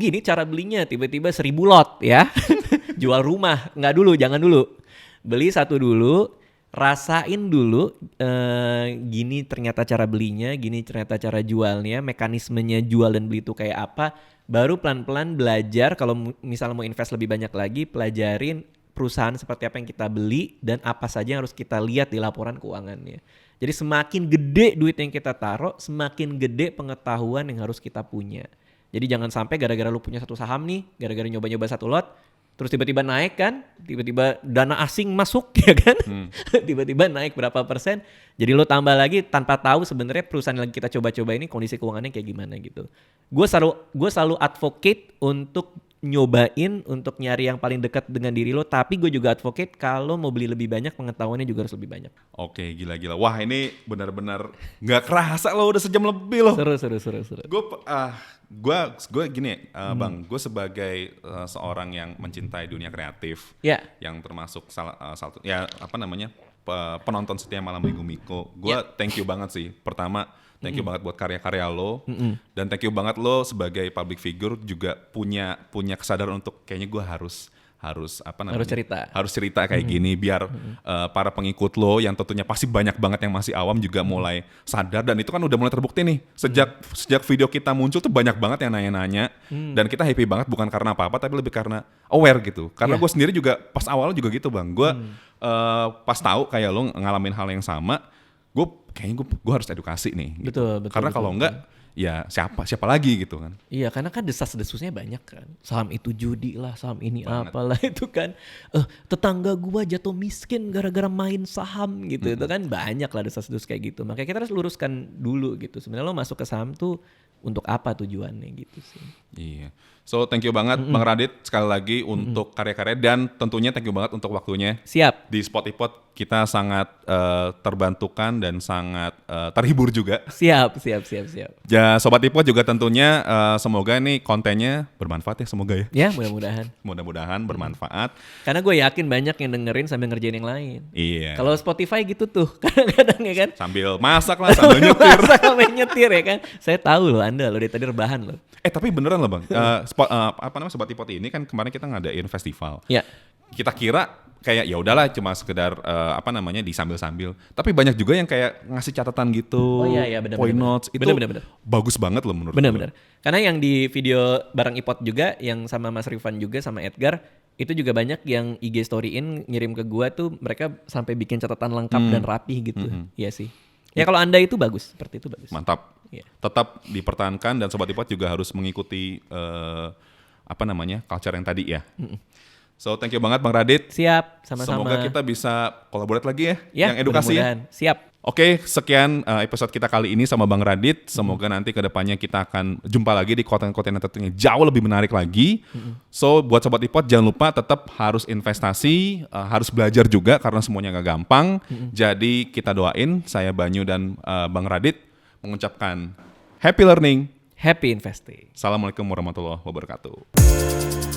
gini cara belinya. Tiba-tiba 1000 lot ya. Jual rumah. Nggak dulu, jangan dulu. Beli 1 dulu. Rasain dulu gini ternyata cara belinya, gini ternyata cara jualnya, mekanismenya jual dan beli itu kayak apa. Baru pelan-pelan belajar kalau misalnya mau invest lebih banyak lagi, pelajarin perusahaan seperti apa yang kita beli dan apa saja yang harus kita lihat di laporan keuangannya. Jadi semakin gede duit yang kita taruh, semakin gede pengetahuan yang harus kita punya. Jadi jangan sampai gara-gara lu punya 1 saham nih, gara-gara nyoba-nyoba 1 lot, terus tiba-tiba naik kan, tiba-tiba dana asing masuk ya kan, tiba-tiba naik berapa persen, jadi lo tambah lagi tanpa tahu sebenarnya perusahaan yang lagi kita coba-coba ini kondisi keuangannya kayak gimana gitu. Gue selalu advocate untuk nyobain untuk nyari yang paling dekat dengan diri lo, tapi gue juga advocate kalau mau beli lebih banyak, pengetahuannya juga harus lebih banyak. Oke, gila-gila. Wah, ini benar-benar nggak kerasa lo udah sejam lebih loh. Seru. Gue gini, Bang, gue sebagai seorang yang mencintai dunia kreatif, Ya. yang termasuk satu, ya apa namanya, penonton setia Malam Minggu Miko. Gue thank you banget sih. Pertama, thank you banget buat karya-karya lo, dan thank you banget lo sebagai public figure juga punya kesadaran untuk kayaknya gue harus apa namanya, harus cerita kayak gini biar para pengikut lo yang tentunya pasti banyak banget yang masih awam juga mulai sadar, dan itu kan udah mulai terbukti nih sejak video kita muncul tuh banyak banget yang nanya-nanya, dan kita happy banget bukan karena apa-apa tapi lebih karena aware gitu, karena gue sendiri juga pas awal juga gitu Bang, gue pas tahu kayak lo ngalamin hal yang sama, kayaknya gue harus edukasi nih gitu. Betul, karena kalau enggak ya siapa lagi gitu kan. Iya, karena kan desas-desusnya banyak kan. Saham itu judi lah, saham ini Banget. apalah itu kan. Tetangga gua jatuh miskin gara-gara main saham gitu. Itu kan banyak lah desas-desus kayak gitu. Makanya kita harus luruskan dulu gitu. Sebenarnya lo masuk ke saham tuh untuk apa tujuannya gitu sih. Iya. So thank you banget Bang Radit sekali lagi untuk karya-karya, dan tentunya thank you banget untuk waktunya. Siap. Di Spotipot kita sangat terbantukan dan sangat terhibur juga. Siap. Ya Sobat Ipot juga tentunya semoga nih kontennya bermanfaat ya, semoga ya. Ya, mudah-mudahan. Mudah-mudahan bermanfaat. Karena gue yakin banyak yang dengerin sambil ngerjain yang lain. Iya. Kalau Spotify gitu tuh, kadang-kadang ya kan. Sambil masak lah, sambil nyetir. Sambil nyetir ya kan. Saya tahu loh Anda loh dari tadi rebahan loh. Tapi beneran loh Bang, apa namanya Sobat Ipot ini kan kemarin kita ngadain festival. Ya. Kita kira kayak ya udahlah cuma sekedar apa namanya di sambil-sambil. Tapi banyak juga yang kayak ngasih catatan gitu. Oh iya benar. Point notes itu bener. bagus banget loh menurut Bener. Karena yang di video bareng Ipot juga, yang sama Mas Rifan juga sama Edgar, itu juga banyak yang IG storyin ngirim ke gua tuh, mereka sampai bikin catatan lengkap dan rapih gitu. Iya sih. Ya kalau Anda itu bagus, seperti itu bagus. Mantap. Iya. Tetap dipertahankan, dan Sobat Ipot juga harus mengikuti apa namanya culture yang tadi ya. So thank you banget Bang Radit. Siap, sama-sama. Semoga kita bisa collaborate lagi ya, Ya, yang edukasi ya. mudah-mudahan. Siap. Oke, sekian episode kita kali ini sama Bang Radit. Semoga nanti ke depannya kita akan jumpa lagi di konten-konten yang tentunya jauh lebih menarik lagi. So buat Sobat Ipot jangan lupa tetap harus investasi, harus belajar juga karena semuanya gak gampang. Jadi kita doain, saya Banyu dan Bang Radit mengucapkan happy learning. Happy investing. Assalamualaikum warahmatullahi wabarakatuh.